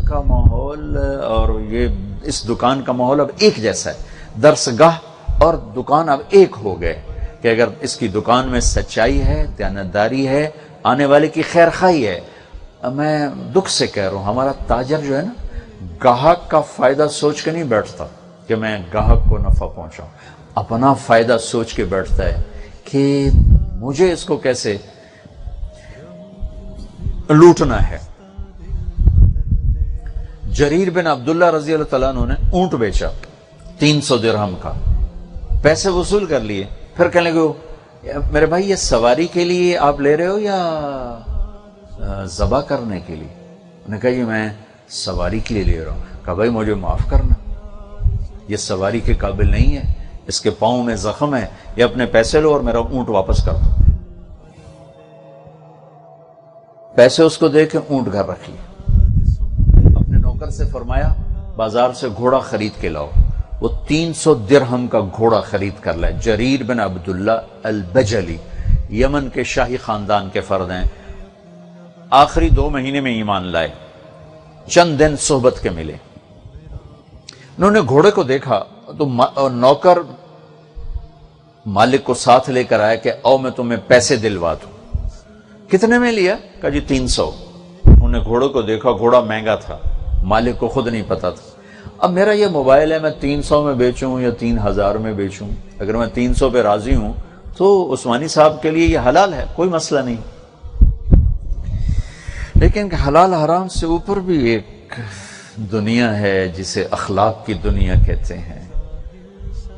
کا ماحول اور یہ اس دکان کا ماحول اب ایک جیسا ہے. درسگاہ اور دکان اب ایک ہو گئے کہ اگر اس کی دکان میں سچائی ہے، دیانتداری ہے، آنے والے کی خیر خواہی ہے. میں دکھ سے کہہ رہا ہوں، ہمارا تاجر جو ہے نا، گاہک کا فائدہ سوچ کے نہیں بیٹھتا کہ میں گاہک کو نفع پہنچاؤں. اپنا فائدہ سوچ کے بیٹھتا ہے کہ مجھے اس کو کیسے لوٹنا ہے. جریر بن عبداللہ رضی اللہ تعالیٰ عنہ نے اونٹ بیچا 300 درہم کا، پیسے وصول کر لیے. پھر کہنے لگے میرے بھائی یہ سواری کے لیے آپ لے رہے ہو یا ذبح کرنے کے لیے؟ انہوں نے کہا یہ میں سواری کے لیے لے رہا ہوں. کہا بھائی مجھے معاف کرنا، یہ سواری کے قابل نہیں ہے، اس کے پاؤں میں زخم ہے، یہ اپنے پیسے لو اور میرا اونٹ واپس کر دو. پیسے اس کو دے کے اونٹ گھر رکھیے. اپنے نوکر سے فرمایا بازار سے گھوڑا خرید کے لاؤ. وہ 300 درہم کا گھوڑا خرید کر لائے. جریر بن عبداللہ البجلی یمن کے شاہی خاندان کے فرد ہیں. آخری 2 مہینے میں ایمان لائے، چند دن صحبت کے ملے. انہوں نے گھوڑے کو دیکھا تو نوکر مالک کو ساتھ لے کر آیا کہ آؤ میں تمہیں پیسے دلوا دوں. کتنے میں لیا؟ کہا جی 300. انہوں نے گھوڑے کو دیکھا، گھوڑا مہنگا تھا، مالک کو خود نہیں پتا تھا. اب میرا یہ موبائل ہے، میں 300 میں بیچوں یا 3000 میں بیچوں؟ اگر میں 300 پہ راضی ہوں تو عثمانی صاحب کے لیے یہ حلال ہے، کوئی مسئلہ نہیں، لیکن حلال حرام سے اوپر بھی ایک دنیا ہے جسے اخلاق کی دنیا کہتے ہیں،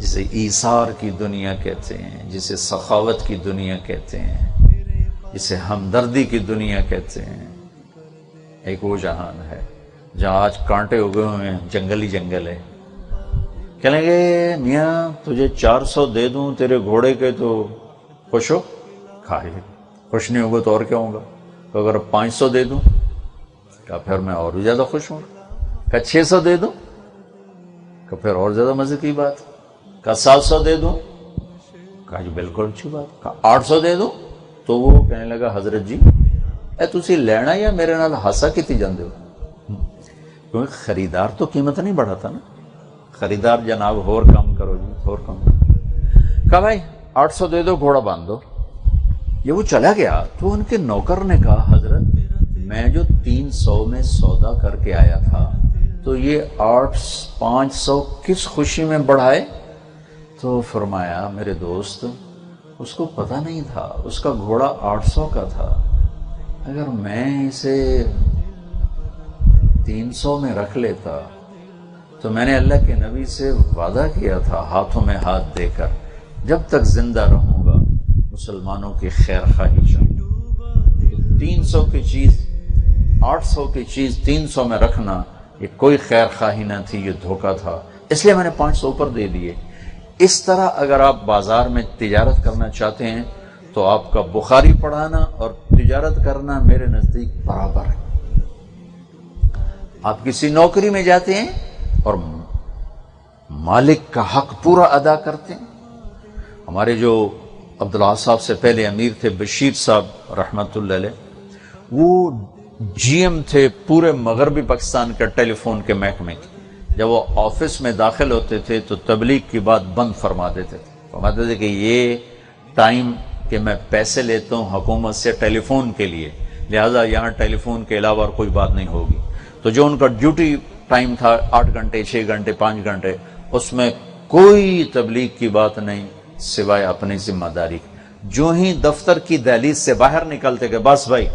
جسے ایثار کی دنیا کہتے ہیں، جسے سخاوت کی دنیا کہتے ہیں، جسے ہمدردی کی دنیا کہتے ہیں۔ ایک وہ جہان ہے جہاں آج کانٹے اگے ہوئے ہیں، جنگل ہی جنگل ہے۔ کہیں گے میاں تجھے 400 دے دوں تیرے گھوڑے کے تو خوش ہو؟ کھائے خوش نہیں ہوگا تو اور کیا ہوگا؟ تو اگر 500 دے دوں کہا پھر میں اور بھی زیادہ خوش ہوں، کہا 600 دے دوں کہا پھر اور زیادہ مزے کی بات، کہا 700 دے دوں کہا جی بالکل اچھی بات، کہا 800 دے دوں تو وہ کہنے لگا حضرت جی اے تسی لینا یا میرے نال ہاسا کیتی جاندے ہو؟ کیونکہ خریدار تو قیمت نہیں بڑھاتا نا، خریدار جناب اور کم کرو جی اور کم کرو۔ کہا بھائی 800 دے دو گھوڑا باندھ دو۔ یہ وہ چلا گیا تو ان کے نوکر نے کہا حضرت میں جو 300 میں سودا کر کے آیا تھا تو یہ 500 کس خوشی میں بڑھائے؟ تو فرمایا میرے دوست اس کو پتہ نہیں تھا، اس کا گھوڑا 800 کا تھا، اگر میں اسے 300 میں رکھ لیتا تو میں نے اللہ کے نبی سے وعدہ کیا تھا ہاتھوں میں ہاتھ دے کر جب تک زندہ رہوں گا مسلمانوں کی خیر خواہی چاہوں۔ 300 کی چیز 800 کی چیز 300 میں رکھنا یہ کوئی خیر خواہی نہ تھی، یہ دھوکہ تھا، اس لیے میں نے 500 اوپر دے دیے۔ اس طرح اگر آپ بازار میں تجارت کرنا چاہتے ہیں تو آپ کا بخاری پڑھانا اور تجارت کرنا میرے نزدیک برابر ہے۔ آپ کسی نوکری میں جاتے ہیں اور مالک کا حق پورا ادا کرتے ہیں۔ ہمارے جو عبداللہ صاحب سے پہلے امیر تھے بشیر صاحب رحمت اللہ علیہ، وہ جی ایم تھے پورے مغربی پاکستان کے ٹیلی فون کے محکمے کی۔ جب وہ آفس میں داخل ہوتے تھے تو تبلیغ کی بات بند فرما دیتے تھے، فرماتے تھے کہ یہ ٹائم کہ میں پیسے لیتا ہوں حکومت سے ٹیلی فون کے لیے، لہذا یہاں ٹیلی فون کے علاوہ اور کوئی بات نہیں ہوگی۔ تو جو ان کا ڈیوٹی ٹائم تھا 8 گھنٹے 6 گھنٹے 5 گھنٹے، اس میں کوئی تبلیغ کی بات نہیں سوائے اپنی ذمہ داری۔ جو ہی دفتر کی دہلیز سے باہر نکلتے کہ بس بھائی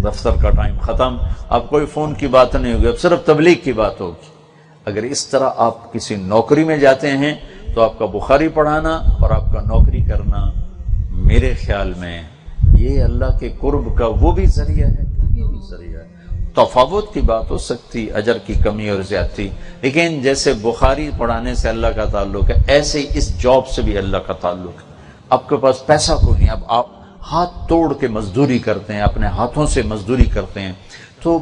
دفتر کا ٹائم ختم، اب کوئی فون کی بات نہیں ہوگی، اب صرف تبلیغ کی بات ہوگی۔ اگر اس طرح آپ کسی نوکری میں جاتے ہیں تو آپ کا بخاری پڑھانا اور آپ کا نوکری کرنا میرے خیال میں یہ اللہ کے قرب کا وہ بھی ذریعہ ہے، یہ بھی ذریعہ ہے۔ تفاوت کی بات ہو سکتی، اجر کی کمی اور زیادتی، لیکن جیسے بخاری پڑھانے سے اللہ کا تعلق ہے ایسے ہی اس جاب سے بھی اللہ کا تعلق ہے۔ آپ کے پاس پیسہ کوئی نہیں، اب آپ ہاتھ توڑ کے مزدوری کرتے ہیں، اپنے ہاتھوں سے مزدوری کرتے ہیں۔ تو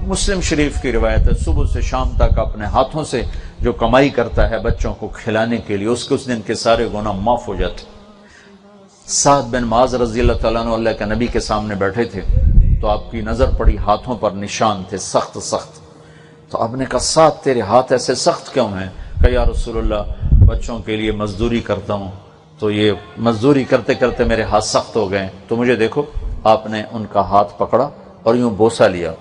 مسلم شریف کی روایت ہے صبح سے شام تک اپنے ہاتھوں سے جو کمائی کرتا ہے بچوں کو کھلانے کے لیے اس کے اس دن کے سارے گناہ معاف ہو جاتے۔ سعد بن معاذ رضی اللہ تعالیٰ عنہ اللہ کے نبی کے سامنے بیٹھے تھے تو آپ کی نظر پڑی ہاتھوں پر نشان تھے سخت سخت، تو آپ نے کہا سعد تیرے ہاتھ ایسے سخت کیوں ہیں؟ کہ یا رسول اللہ بچوں کے لیے مزدوری کرتا ہوں تو یہ مزدوری کرتے کرتے میرے ہاتھ سخت ہو گئے، تو مجھے دیکھو۔ آپ نے ان کا ہاتھ پکڑا اور یوں بوسہ لیا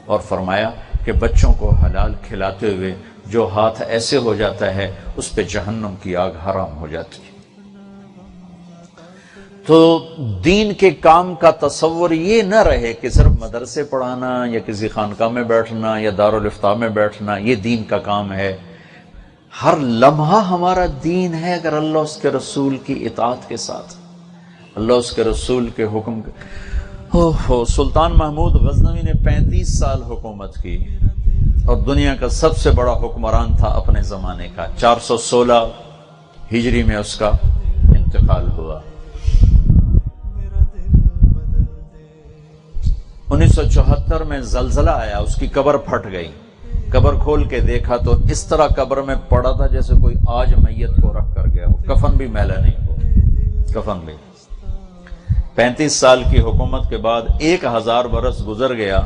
اور فرمایا کہ بچوں کو حلال کھلاتے ہوئے جو ہاتھ ایسے ہو جاتا ہے اس پہ جہنم کی آگ حرام ہو جاتی ہے۔ تو دین کے کام کا تصور یہ نہ رہے کہ صرف مدرسے پڑھانا یا کسی خانقاہ میں بیٹھنا یا دارالافتاء میں بیٹھنا یہ دین کا کام ہے۔ ہر لمحہ ہمارا دین ہے اگر اللہ اس کے رسول کی اطاعت کے ساتھ، اللہ اس کے رسول کے حکم کے۔ سلطان محمود غزنوی نے 35 سال حکومت کی اور دنیا کا سب سے بڑا حکمران تھا اپنے زمانے کا۔ 416 ہجری میں اس کا انتقال ہوا۔ 1974 میں زلزلہ آیا، اس کی قبر پھٹ گئی، قبر کھول کے دیکھا تو اس طرح قبر میں پڑا تھا جیسے کوئی آج میت کو رکھ کر گیا ہو، کفن بھی میلا نہیں ہو، کفن بھی۔ 35 سال کی حکومت کے بعد 1000 برس گزر گیا،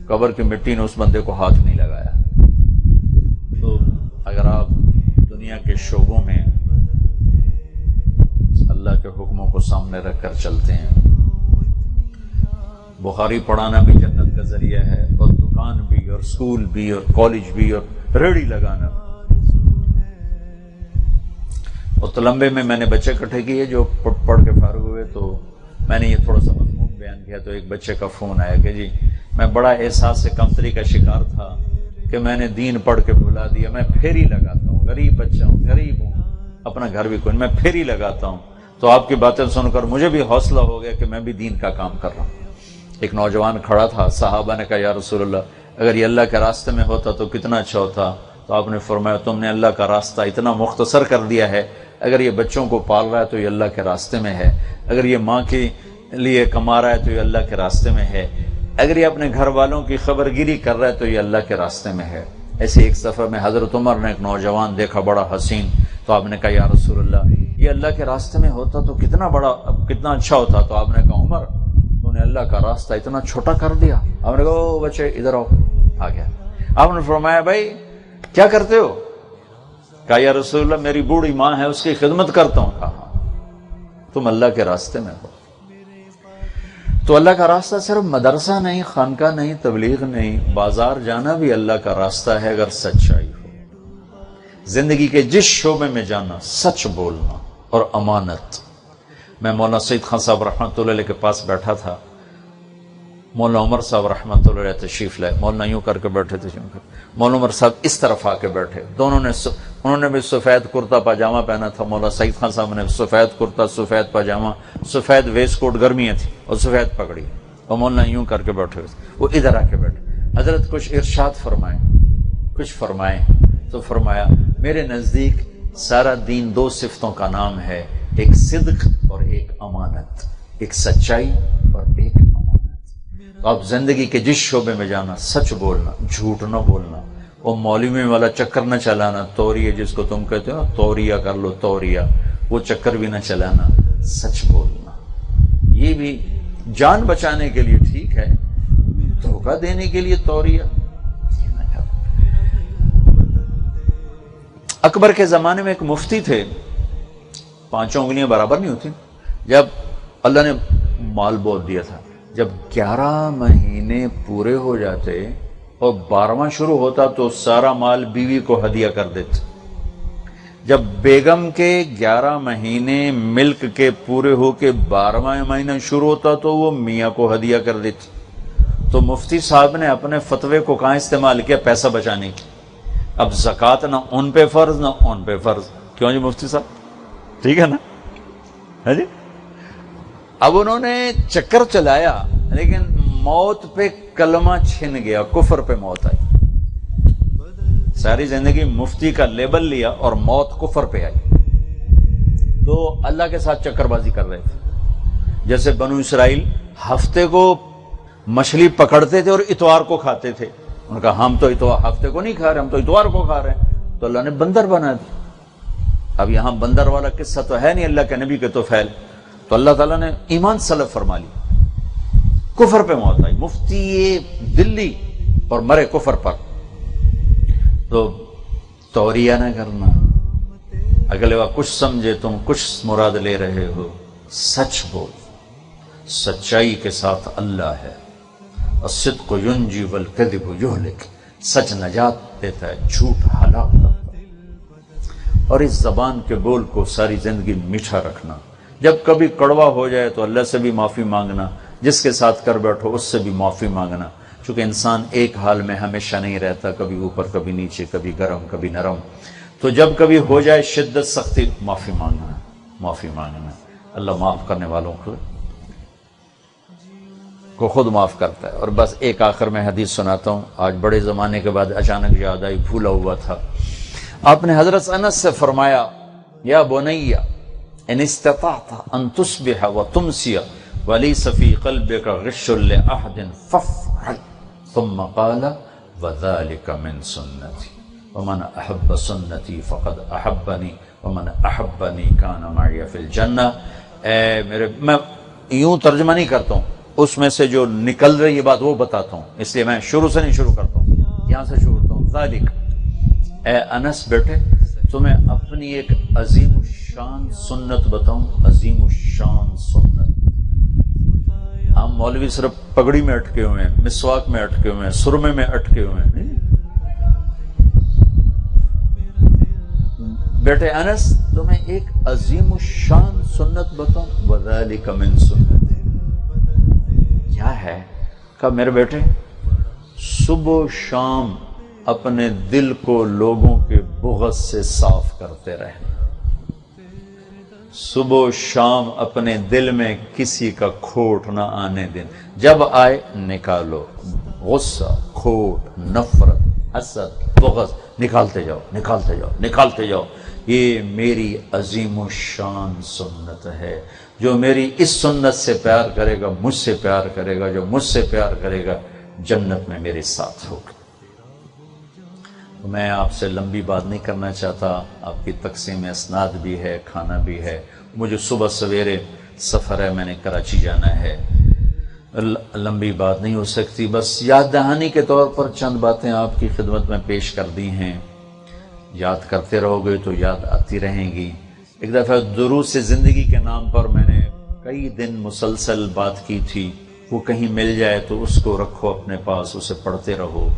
قبر کی مٹی نے اس بندے کو ہاتھ نہیں لگایا۔ تو اگر آپ دنیا کے شعبوں میں اللہ کے حکموں کو سامنے رکھ کر چلتے ہیں، بخاری پڑھانا بھی جنت کا ذریعہ ہے، اور دکان بھی اور اسکول بھی اور کالج بھی اور ریڑھی لگانا۔ اور تلمبے میں نے بچے اکٹھے کیے جو پڑھ کے فارغ ہوئے، تو میں نے یہ تھوڑا سا مضمون بیان کیا تو ایک بچے کا فون آیا کہ جی میں بڑا احساس سے کمتری کا شکار تھا کہ میں نے دین پڑھ کے بھلا دیا، میں پھیری لگاتا ہوں، غریب بچہ ہوں، غریب ہوں، اپنا گھر بھی کوئی، میں پھیری لگاتا ہوں، تو آپ کی باتیں سن کر مجھے بھی حوصلہ ہو گیا کہ میں بھی دین کا کام کر رہا ہوں۔ ایک نوجوان کھڑا تھا، صحابہ نے کہا یا رسول اللہ اگر یہ اللہ کے راستے میں ہوتا تو کتنا اچھا ہوتا، تو آپ نے فرمایا تم نے اللہ کا راستہ اتنا مختصر کر دیا ہے، اگر یہ بچوں کو پال رہا ہے تو یہ اللہ کے راستے میں ہے، اگر یہ ماں کے لیے کما رہا ہے تو یہ اللہ کے راستے میں ہے، اگر یہ اپنے گھر والوں کی خبر گیری کر رہا ہے تو یہ اللہ کے راستے میں ہے۔ ایسے ایک سفر میں حضرت عمر نے ایک نوجوان دیکھا بڑا حسین، تو آپ نے کہا یا رسول اللہ یہ اللہ کے راستے میں ہوتا تو کتنا اچھا ہوتا، تو آپ نے کہا عمر تو نے اللہ کا راستہ اتنا چھوٹا کر دیا۔ آپ نے کہا او بچے ادھر آؤ، آ گیا۔ آپ نے فرمایا بھائی کیا کرتے ہو؟ کہا یا رسول اللہ میری بوڑھی ماں ہے اس کی خدمت کرتا ہوں۔ کہا تم اللہ کے راستے میں ہو۔ تو اللہ کا راستہ صرف مدرسہ نہیں، خانقاہ نہیں، تبلیغ نہیں، بازار جانا بھی اللہ کا راستہ ہے اگر سچائی ہو۔ زندگی کے جس شعبے میں جانا، سچ بولنا اور امانت۔ میں مولانا سید خان صاحب رحمۃ اللہ علیہ کے پاس بیٹھا تھا، مولانا عمر صاحب رحمۃ اللہ علیہ تشریف لائے، مولانا یوں کر کے بیٹھے تھے، مولانا عمر صاحب اس طرف آ کے بیٹھے، انہوں نے بھی سفید کرتا پاجامہ پہنا تھا، مولانا سعید خان صاحب نے سفید کرتا، سفید پاجامہ، سفید ویسٹ کوٹ، گرمیاں تھی، اور سفید پگڑی، اور مولانا یوں کر کے بیٹھے ہوئے، وہ ادھر آ کے بیٹھے۔ حضرت کچھ ارشاد فرمائے تو فرمایا میرے نزدیک سارا دین دو صفتوں کا نام ہے، ایک صدق اور ایک امانت، ایک سچائی اور ایک امانت۔ تو آپ زندگی کے جس شعبے میں جانا، سچ بولنا، جھوٹ نہ بولنا، وہ مولوی والا چکر نہ چلانا، توریہ جس کو تم کہتے ہو، توریہ کر لو، توریہ، وہ چکر بھی نہ چلانا، سچ بولنا۔ یہ بھی جان بچانے کے لیے ٹھیک ہے، دھوکہ دینے کے لیے توریہ۔ اکبر کے زمانے میں ایک مفتی تھے، 5 انگلیاں برابر نہیں ہوتی، جب اللہ نے مال بہت دیا تھا، جب 11 مہینے پورے ہو جاتے اور 12واں شروع ہوتا تو سارا مال بیوی کو ہدیہ کر دیتے۔ جب بیگم کے 11 مہینے ملک کے پورے ہو کے 12واں مہینہ شروع ہوتا تو وہ میاں کو ہدیہ کر دیتے۔ تو مفتی صاحب نے اپنے فتوے کو کہاں استعمال کیا؟ پیسہ بچانے کی۔ اب زکوٰۃ نہ ان پہ فرض نہ ان پہ فرض، کیوں جی مفتی صاحب؟ ٹھیک ہے نا؟ ہے جی؟ اب انہوں نے چکر چلایا لیکن موت پہ کلمہ چھن گیا، کفر پہ موت آئی۔ ساری زندگی مفتی کا لیبل لیا اور موت کفر پہ آئی۔ تو اللہ کے ساتھ چکر بازی کر رہے تھے، جیسے بنو اسرائیل ہفتے کو مچھلی پکڑتے تھے اور اتوار کو کھاتے تھے۔ انہوں نے کہا ہم تو ہفتے کو نہیں کھا رہے، ہم تو اتوار کو کھا رہے ہیں، تو اللہ نے بندر بنا دیا۔ اب یہاں بندر والا قصہ تو ہے نہیں اللہ کے نبی کے تو فعل، تو اللہ تعالیٰ نے ایمان سلب فرما لی، کفر پہ موت آئی، مفتی دلی اور مرے کفر پر۔ تو توریہ نہ کرنا، اگلے وقت کچھ سمجھے تم کچھ مراد لے رہے ہو، سچ بول، سچائی کے ساتھ اللہ ہے، الصدق ینجی والکذب یہلک، سچ نجات دیتا ہے، جھوٹ ہلاک کرتا ہے۔ اور اس زبان کے بول کو ساری زندگی میٹھا رکھنا، جب کبھی کڑوا ہو جائے تو اللہ سے بھی معافی مانگنا، جس کے ساتھ کر بیٹھو اس سے بھی معافی مانگنا، چونکہ انسان ایک حال میں ہمیشہ نہیں رہتا، کبھی اوپر کبھی نیچے، کبھی گرم کبھی نرم۔ تو جب کبھی ہو جائے شدت سختی، معافی مانگنا۔ اللہ معاف کرنے والوں کو خود معاف کرتا ہے۔ اور بس ایک آخر میں حدیث سناتا ہوں، آج بڑے زمانے کے بعد اچانک یاد آئی، بھولا ہوا تھا۔ آپ نے حضرت انس سے فرمایا یا بنی ان استطعت ان تصبح وتمسی وليس في قلبك غش لأحد فافعل، ثم قال وذلك من سنتي ومن أحب سنتي فقد أحبني ومن أحبني كان معي في الجنة۔ میں یوں ترجمہ نہیں کرتا ہوں، اس میں سے جو نکل رہی ہے بات وہ بتاتا ہوں، اس لیے میں شروع سے نہیں شروع کرتا ہوں، یہاں سے شروع کرتا ہوں۔ ذالک، اے انس بیٹے تمہیں اپنی ایک عظیم الشان سنت بتاؤں، عظیم الشان سنت۔ ہم مولوی صرف پگڑی میں اٹکے ہوئے ہیں، مسواک میں اٹکے ہوئے ہیں، سرمے میں اٹکے ہوئے ہیں، بیٹے انس تمہیں ایک عظیم الشان سنت بتاؤں، وذالک من سنت، کیا ہے؟ کہا میرے بیٹے صبح و شام اپنے دل کو لوگوں کے بغض سے صاف کرتے رہنا، صبح و شام اپنے دل میں کسی کا کھوٹ نہ آنے دیں، جب آئے نکالو، غصہ، کھوٹ، نفرت، حسد، بغض نکالتے جاؤ نکالتے جاؤ نکالتے جاؤ۔ یہ میری عظیم الشان سنت ہے، جو میری اس سنت سے پیار کرے گا مجھ سے پیار کرے گا، جو مجھ سے پیار کرے گا جنت میں میرے ساتھ ہوگا۔ میں آپ سے لمبی بات نہیں کرنا چاہتا، آپ کی تقسیم اسناد بھی ہے، کھانا بھی ہے، مجھے صبح سویرے سفر ہے، میں نے کراچی جانا ہے، لمبی بات نہیں ہو سکتی، بس یاد دہانی کے طور پر چند باتیں آپ کی خدمت میں پیش کر دی ہیں، یاد کرتے رہو گے تو یاد آتی رہیں گی۔ ایک دفعہ دروس زندگی کے نام پر میں نے کئی دن مسلسل بات کی تھی، وہ کہیں مل جائے تو اس کو رکھو اپنے پاس، اسے پڑھتے رہو۔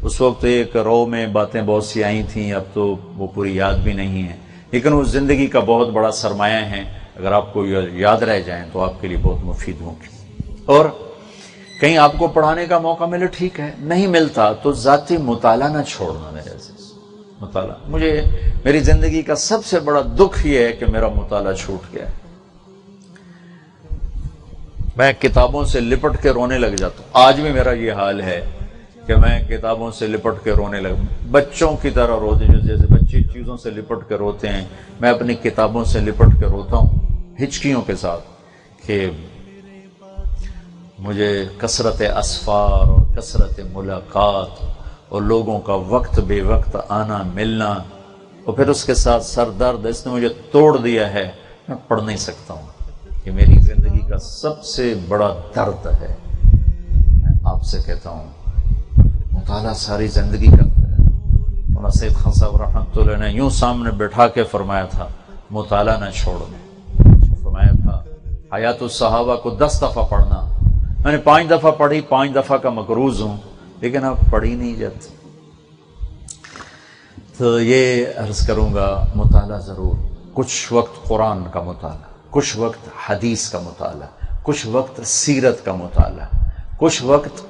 اس وقت ایک رو میں باتیں بہت سی آئی تھیں، اب تو وہ پوری یاد بھی نہیں ہیں، لیکن وہ زندگی کا بہت بڑا سرمایہ ہے، اگر آپ کو یاد رہ جائیں تو آپ کے لیے بہت مفید ہوں گی۔ اور کہیں آپ کو پڑھانے کا موقع ملے ٹھیک ہے، نہیں ملتا تو ذاتی مطالعہ نہ چھوڑنا میرے عزیز، مطالعہ۔ مجھے میری زندگی کا سب سے بڑا دکھ یہ ہے کہ میرا مطالعہ چھوٹ گیا ہے، میں کتابوں سے لپٹ کے رونے لگ جاتا ہوں، آج بھی میرا یہ حال ہے کہ میں کتابوں سے لپٹ کے رونے لگ، بچوں کی طرح روتے، جیسے بچے چیزوں سے لپٹ کے روتے ہیں، میں اپنی کتابوں سے لپٹ کے روتا ہوں ہچکیوں کے ساتھ، کہ مجھے کثرت اسفار اور کثرت ملاقات اور لوگوں کا وقت بے وقت آنا ملنا، اور پھر اس کے ساتھ سر درد، اس نے مجھے توڑ دیا ہے، میں پڑھ نہیں سکتا ہوں، یہ میری زندگی کا سب سے بڑا درد ہے۔ میں آپ سے کہتا ہوں مطالعہ ساری زندگی کرتا ہے۔ مولانا سید خان صاحب رحمۃ اللہ نے یوں سامنے بٹھا کے فرمایا تھا مطالعہ نہ چھوڑنا، فرمایا تھا حیات الصحابہ کو 10 دفعہ پڑھنا، میں نے 5 دفعہ پڑھی، 5 دفعہ کا مقروض ہوں، لیکن اب پڑھی نہیں جاتی۔ تو یہ عرض کروں گا مطالعہ ضرور، کچھ وقت قرآن کا مطالعہ، کچھ وقت حدیث کا مطالعہ، کچھ وقت سیرت کا مطالعہ، کچھ وقت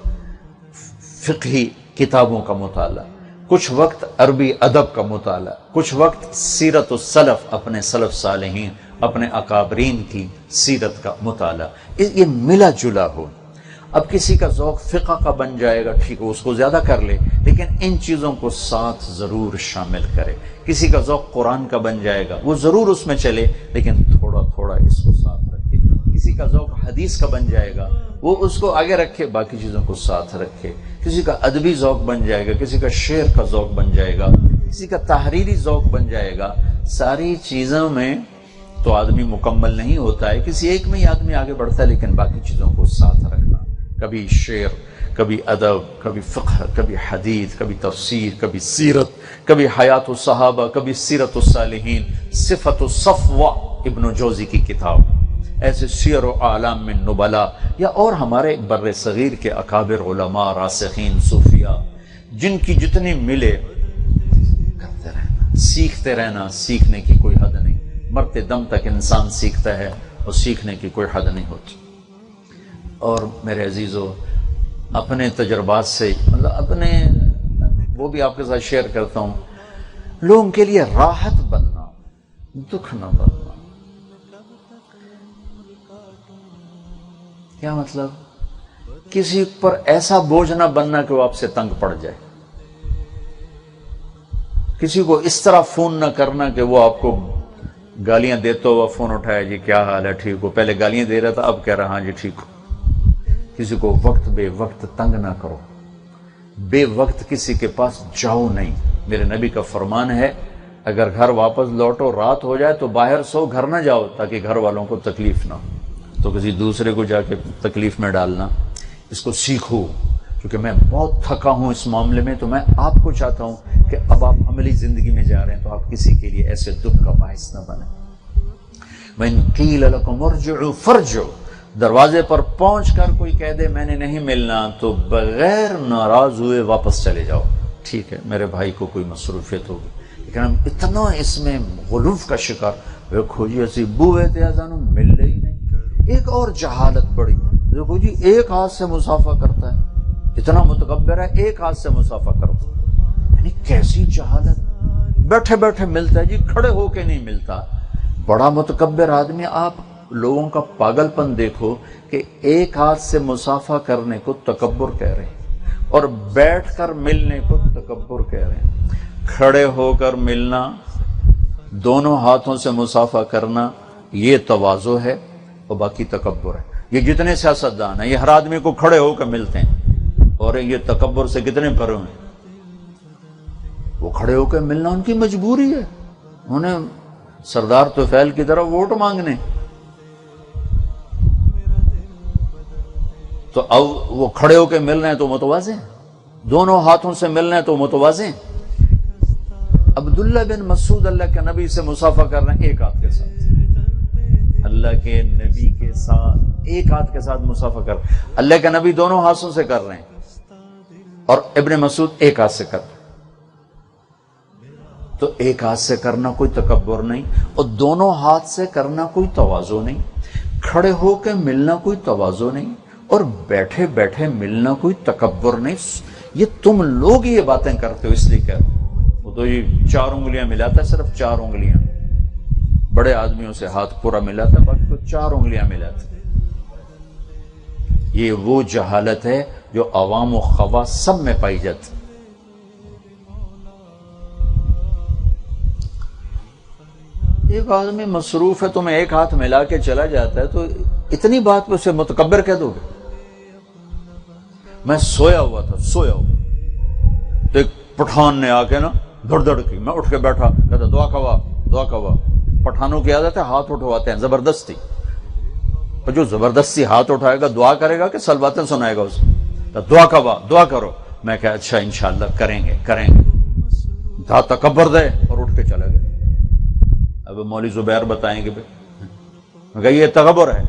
فقہی کتابوں کا مطالعہ، کچھ وقت عربی ادب کا مطالعہ، کچھ وقت سیرت السلف، اپنے سلف صالحین، اپنے اکابرین کی سیرت کا مطالعہ، یہ ملا جلا ہو۔ اب کسی کا ذوق فقہ کا بن جائے گا ٹھیک ہے، اس کو زیادہ کر لے، لیکن ان چیزوں کو ساتھ ضرور شامل کرے۔ کسی کا ذوق قرآن کا بن جائے گا، وہ ضرور اس میں چلے، لیکن تھوڑا تھوڑا اس کو ساتھ رکھے۔ کسی کا ذوق حدیث کا بن جائے گا، وہ اس کو آگے رکھے، باقی چیزوں کو ساتھ رکھے۔ کسی کا ادبی ذوق بن جائے گا، کسی کا شعر کا ذوق بن جائے گا، کسی کا تحریری ذوق بن جائے گا۔ ساری چیزوں میں تو آدمی مکمل نہیں ہوتا ہے، کسی ایک میں ہی آدمی آگے بڑھتا ہے، لیکن باقی چیزوں کو ساتھ رکھنا، کبھی شعر، کبھی ادب، کبھی فقہ، کبھی حدیث، کبھی تفسیر، کبھی سیرت، کبھی حیات الصحابہ، کبھی سیرت الصالحین، صفت الصفوہ ابن جوزی کی کتاب، ایسے سیر و اعلام من نبلا، یا اور ہمارے بر صغیر کے اکابر علماء، راسخین، صوفیاء، جن کی جتنی ملے کرتے رہنا، سیکھتے رہنا، سیکھنے کی کوئی حد نہیں، مرتے دم تک انسان سیکھتا ہے اور سیکھنے کی کوئی حد نہیں ہوتی۔ اور میرے عزیزو، اپنے تجربات سے مطلب اپنے وہ بھی آپ کے ساتھ شیئر کرتا ہوں، لوگوں کے لیے راحت بننا، دکھ نہ بننا۔ کیا مطلب؟ کسی پر ایسا بوجھ نہ بننا کہ وہ آپ سے تنگ پڑ جائے، کسی کو اس طرح فون نہ کرنا کہ وہ آپ کو گالیاں دیتا ہوا فون اٹھایا، جی کیا حال ہے، ٹھیک ہو، پہلے گالیاں دے رہا تھا اب کہہ رہا ہاں جی ٹھیک ہو۔ کسی کو وقت بے وقت تنگ نہ کرو، بے وقت کسی کے پاس جاؤ نہیں۔ میرے نبی کا فرمان ہے اگر گھر واپس لوٹو رات ہو جائے تو باہر سو، گھر نہ جاؤ تاکہ گھر والوں کو تکلیف نہ ہو، تو کسی دوسرے کو جا کے تکلیف میں ڈالنا۔ اس کو سیکھو، کیونکہ میں بہت تھکا ہوں اس معاملے میں، تو میں آپ کو چاہتا ہوں کہ اب آپ عملی زندگی میں جا رہے ہیں تو آپ کسی کے لیے ایسے دکھ کا باعث نہ بنیں۔ وَإِن قِيلَ لَكُمُ ارْجِعُوا فَارْجِعُوا، دروازے پر پہنچ کر کوئی کہہ دے میں نے نہیں ملنا تو بغیر ناراض ہوئے واپس چلے جاؤ، ٹھیک ہے میرے بھائی کو کوئی مصروفیت ہوگی، لیکن ہم اتنا اس میں غلوف کا شکار، دیکھو جی اسی بوے تے ازانو مل ہی نہیں۔ ایک اور جہالت بڑی، دیکھو جی ایک ہاتھ سے مسافہ کرتا ہے، اتنا متکبر ہے، ایک ہاتھ سے مسافہ کرتا ہے، یعنی کیسی جہالت، بیٹھے بیٹھے ملتا ہے جی، کھڑے ہو کے نہیں ملتا۔ بڑا متکبر آدمی۔ آپ لوگوں کا پاگل پن دیکھو کہ ایک ہاتھ سے مسافہ کرنے کو تکبر کہہ رہے ہیں اور بیٹھ کر ملنے کو تکبر کہہ رہے ہیں۔ کھڑے ہو کر ملنا، دونوں ہاتھوں سے مسافہ کرنا، یہ تواضع ہے اور باقی تکبر ہے۔ یہ جتنے سیاستدان ہیں یہ ہر آدمی کو کھڑے ہو کر ملتے ہیں اور یہ تکبر سے کتنے بھرے ہیں۔ وہ کھڑے ہو کے ملنا ان کی مجبوری ہے، انہیں سردار طفیل کی طرح ووٹ مانگنے، تو اب وہ کھڑے ہو کے مل رہے ہیں تو متواضع ہیں، دونوں ہاتھوں سے مل رہے ہیں تو متواضع ہیں۔ عبداللہ بن مسعود اللہ کے نبی سے مسافہ کر رہے ہیں ایک ہاتھ کے ساتھ، اللہ کے نبی کے ساتھ ایک ہاتھ کے ساتھ مسافہ کر رہے ہیں۔ اللہ کے نبی دونوں ہاتھوں سے کر رہے ہیں اور ابن مسعود ایک ہاتھ سے کر رہے ہیں۔ تو ایک ہاتھ سے کرنا کوئی تکبر نہیں اور دونوں ہاتھ سے کرنا کوئی تواضع نہیں، کھڑے ہو کے ملنا کوئی تواضع نہیں اور بیٹھے بیٹھے ملنا کوئی تکبر نہیں۔ یہ تم لوگ یہ باتیں کرتے ہو، اس لیے کہہ رہا ہوں۔ وہ تو یہ 4 انگلیاں ملاتا ہے، صرف 4 انگلیاں، بڑے آدمیوں سے ہاتھ پورا ملاتا ہے، باقی تو 4 انگلیاں ملاتا ہے۔ یہ وہ جہالت ہے جو عوام و خواص سب میں پائی جاتی۔ ایک آدمی مصروف ہے، تمہیں ایک ہاتھ ملا کے چلا جاتا ہے تو اتنی بات پہ اسے متکبر کہہ دو گے؟ میں سویا ہوا تھا، تو ایک پٹھان نے آ کے نا دھڑ دھڑ کی، میں اٹھ کے بیٹھا، کہتا دعا کوا دعا کوا۔ پٹھانوں کی عادت ہے ہاتھ اٹھواتے ہیں زبردستی، اور جو زبردستی ہاتھ اٹھائے گا دعا کرے گا کہ سلواتیں سنائے گا اسے، تو دعا کوا دعا کرو۔ میں کہا اچھا انشاءاللہ کریں گے تھا تکبر دے اور اٹھ کے چلا گیا۔ اب مولوی زبیر بتائیں گے میں کہا یہ تکبر ہے۔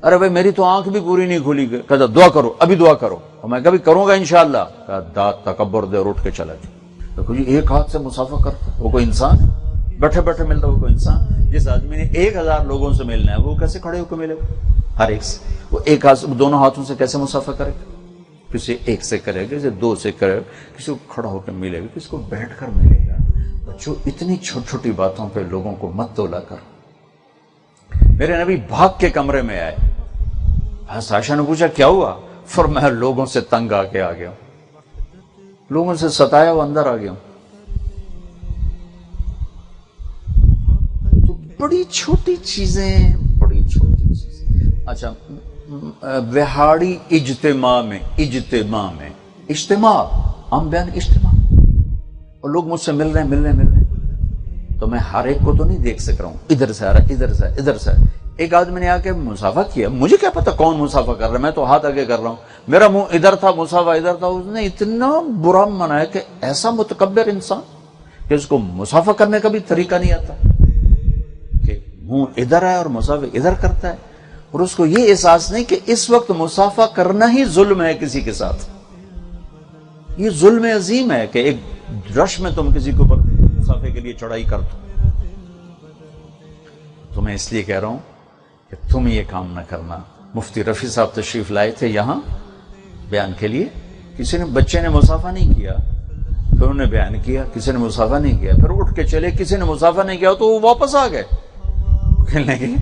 ارے بھائی میری تو آنکھ بھی پوری نہیں کھلی، کہتا دعا کرو، ابھی دعا کرو، اور میں کبھی کروں گا انشاءاللہ، کہا تکبر دے اور اٹھ کے چلا گیا۔ دیکھو جی ایک ہاتھ سے مسافہ کرتا، وہ کوئی انسان ہے؟ بیٹھے بیٹھے ملتا وہ کوئی انسان؟ جس آدمی نے 1000 لوگوں سے ملنا ہے وہ کیسے کھڑے ہو کے ملے گا ہر ایک سے؟ وہ ایک ہاتھ دونوں ہاتھوں سے کیسے مسافہ کرے گا؟ کسی ایک سے کرے گا، کسی 2 سے کرے گا، کسی کو کھڑا ہو کے ملے گا، کسی کو بیٹھ کر ملے گا۔ بچوں اتنی چھوٹی چھوٹی باتوں پہ لوگوں کو مت تولا کر۔ میرے نبی بھاگ کے کمرے میں آئے، حضرت عائشہ نے پوچھا کیا ہوا؟ فرمایا لوگوں سے تنگ آ کے آ گیا ہوں، لوگوں سے ستایا ہوا اندر آ گیا ہوں۔ تو بڑی چھوٹی چیزیں، بڑی چھوٹی چیزیں۔ اچھا وہاڑی اجتماع میں اجتماع ہم بیان اجتماع، اور لوگ مجھ سے مل رہے ہیں تو میں ہر ایک کو تو نہیں دیکھ سک رہا ہوں، ادھر سے آ رہا، ادھر سے ادھر سے۔ ایک آدمی نے آ کے مسافہ کیا، مجھے کیا پتا کون مسافہ کر رہا ہے، میں تو ہاتھ آگے کر رہا ہوں، میرا منہ ادھر تھا، مسافہ ادھر تھا۔ اس نے اتنا برا منایا کہ ایسا متکبر انسان کہ اس کو مسافہ کرنے کا بھی طریقہ نہیں آتا، کہ منہ ادھر ہے اور مسافہ ادھر کرتا ہے، اور اس کو یہ احساس نہیں کہ اس وقت مسافہ کرنا ہی ظلم ہے کسی کے ساتھ۔ یہ ظلم عظیم ہے کہ ایک رش میں تم کسی کو مسافے کے لیے چڑھائی کر دو۔ تو میں اس لیے کہہ رہا ہوں کہ تم یہ کام نہ کرنا۔ مفتی رفیع صاحب تشریف لائے تھے یہاں بیان کے لیے، کسی نے بچے نے مسافہ نہیں کیا، پھر انہوں نے بیان کیا، کسی نے مسافہ نہیں کیا، پھر اٹھ کے چلے، کسی نے مسافہ نہیں کیا تو وہ واپس آ گئے، کہنے لگے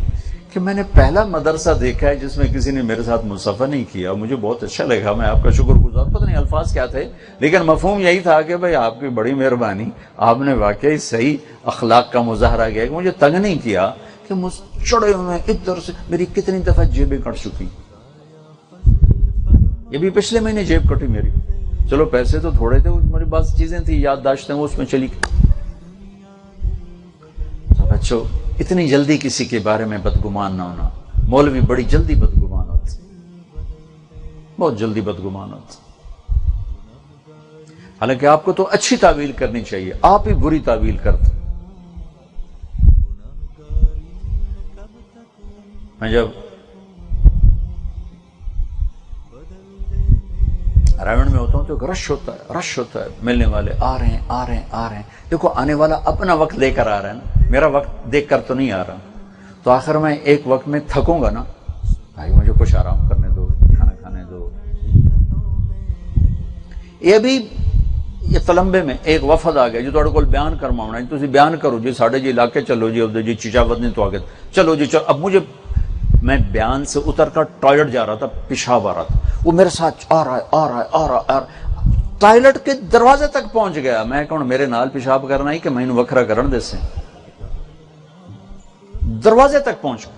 کہ میں نے پہلا مدرسہ دیکھا ہے جس میں کسی نے میرے ساتھ مسافہ نہیں کیا، مجھے بہت اچھا لگا، میں آپ کا شکر گزار۔ پتہ نہیں الفاظ کیا تھے، لیکن مفہوم یہی تھا کہ بھئی آپ کی بڑی مہربانی، آپ نے واقعی صحیح اخلاق کا مظاہرہ کیا، کہ مجھے تنگ نہیں کیا کہ مجھ چڑھے ہوئے ادھر سے۔ میری کتنی دفعہ جیبیں کٹ چکی، یہ بھی پچھلے مہینے جیب کٹی میری، چلو پیسے تو تھوڑے تھے، میری بعض چیزیں تھی یادداشتیں وہ اس میں چلی گئی۔ تو بچوں اتنی جلدی کسی کے بارے میں بدگمان نہ ہونا۔ مولوی بڑی جلدی بدگمان ہوتے، بہت جلدی بدگمان ہوتے، حالانکہ آپ کو تو اچھی تعویل کرنی چاہیے، آپ ہی بری تعویل کرتے۔ میں جب رائمنڈ میں ہوتا ہوں تو رش ہوتا ہے، ملنے والے آ رہے ہیں. دیکھو آنے والا اپنا وقت لے کر آ رہا ہے نا، میرا وقت دیکھ کر تو نہیں آ رہا. تو آخر میں ایک وقت میں تھکوں گا نا، بھائی مجھے کچھ آرام کرنے دو، کھانا کھانے دو. یہ تلمبے میں ایک وفد آ گیا جو تھوڑے کول بیان کرما ہونا، تسی بیان کرو جی ساڑھے جی علاقے چلو جی اب جی چیچاوت نہیں تو آگے چلو جی چلو. اب مجھے، میں بیان سے اتر کر ٹوائلٹ جا رہا تھا، پیشاب آ رہا تھا، وہ میرے ساتھ آ رہا ہے ٹوائلٹ کے دروازے تک پہنچ گیا. میں کہوں میرے نال پیشاب کرنا ہی کہ میں انہوں وکھرا کرن دے سے دروازے تک پہنچ گیا.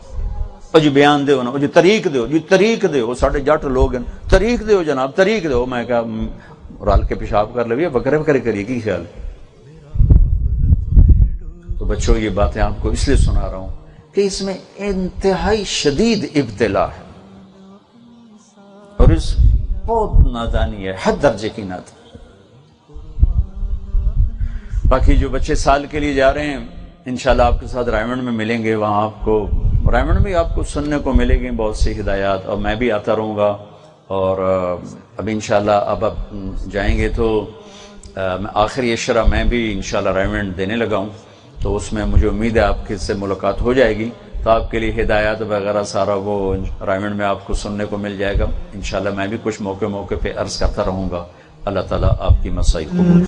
او جی بیان دیو نا، او جی طریق دیو ساڑھے جٹ لوگ ہیں، طریق دیو جناب، طریق دیو. میں کہا رال کے پیشاب کر لے وکرے کریے، کی خیال. تو بچوں یہ باتیں آپ کو اس لیے سنا رہا ہوں کہ اس میں انتہائی شدید ابتلا ہے اور اس بہت نادانی ہے، حد درجے کی نادانی. باقی جو بچے سال کے لیے جا رہے ہیں انشاءاللہ آپ کے ساتھ رائمنڈ میں ملیں گے، وہاں آپ کو رائمنڈ میں آپ کو سننے کو ملے گی بہت سی ہدایات، اور میں بھی آتا رہوں گا. اور اب انشاءاللہ اب جائیں گے تو میں آخری اشرا میں بھی انشاءاللہ رائمنڈ دینے لگا ہوں، تو اس میں مجھے امید ہے آپ کے سے ملاقات ہو جائے گی، تو آپ کے لیے ہدایات وغیرہ سارا وہ رائمنڈ میں آپ کو سننے کو مل جائے گا. انشاءاللہ میں بھی کچھ موقع پہ عرض کرتا رہوں گا. اللہ تعالیٰ آپ کی مساعی قبول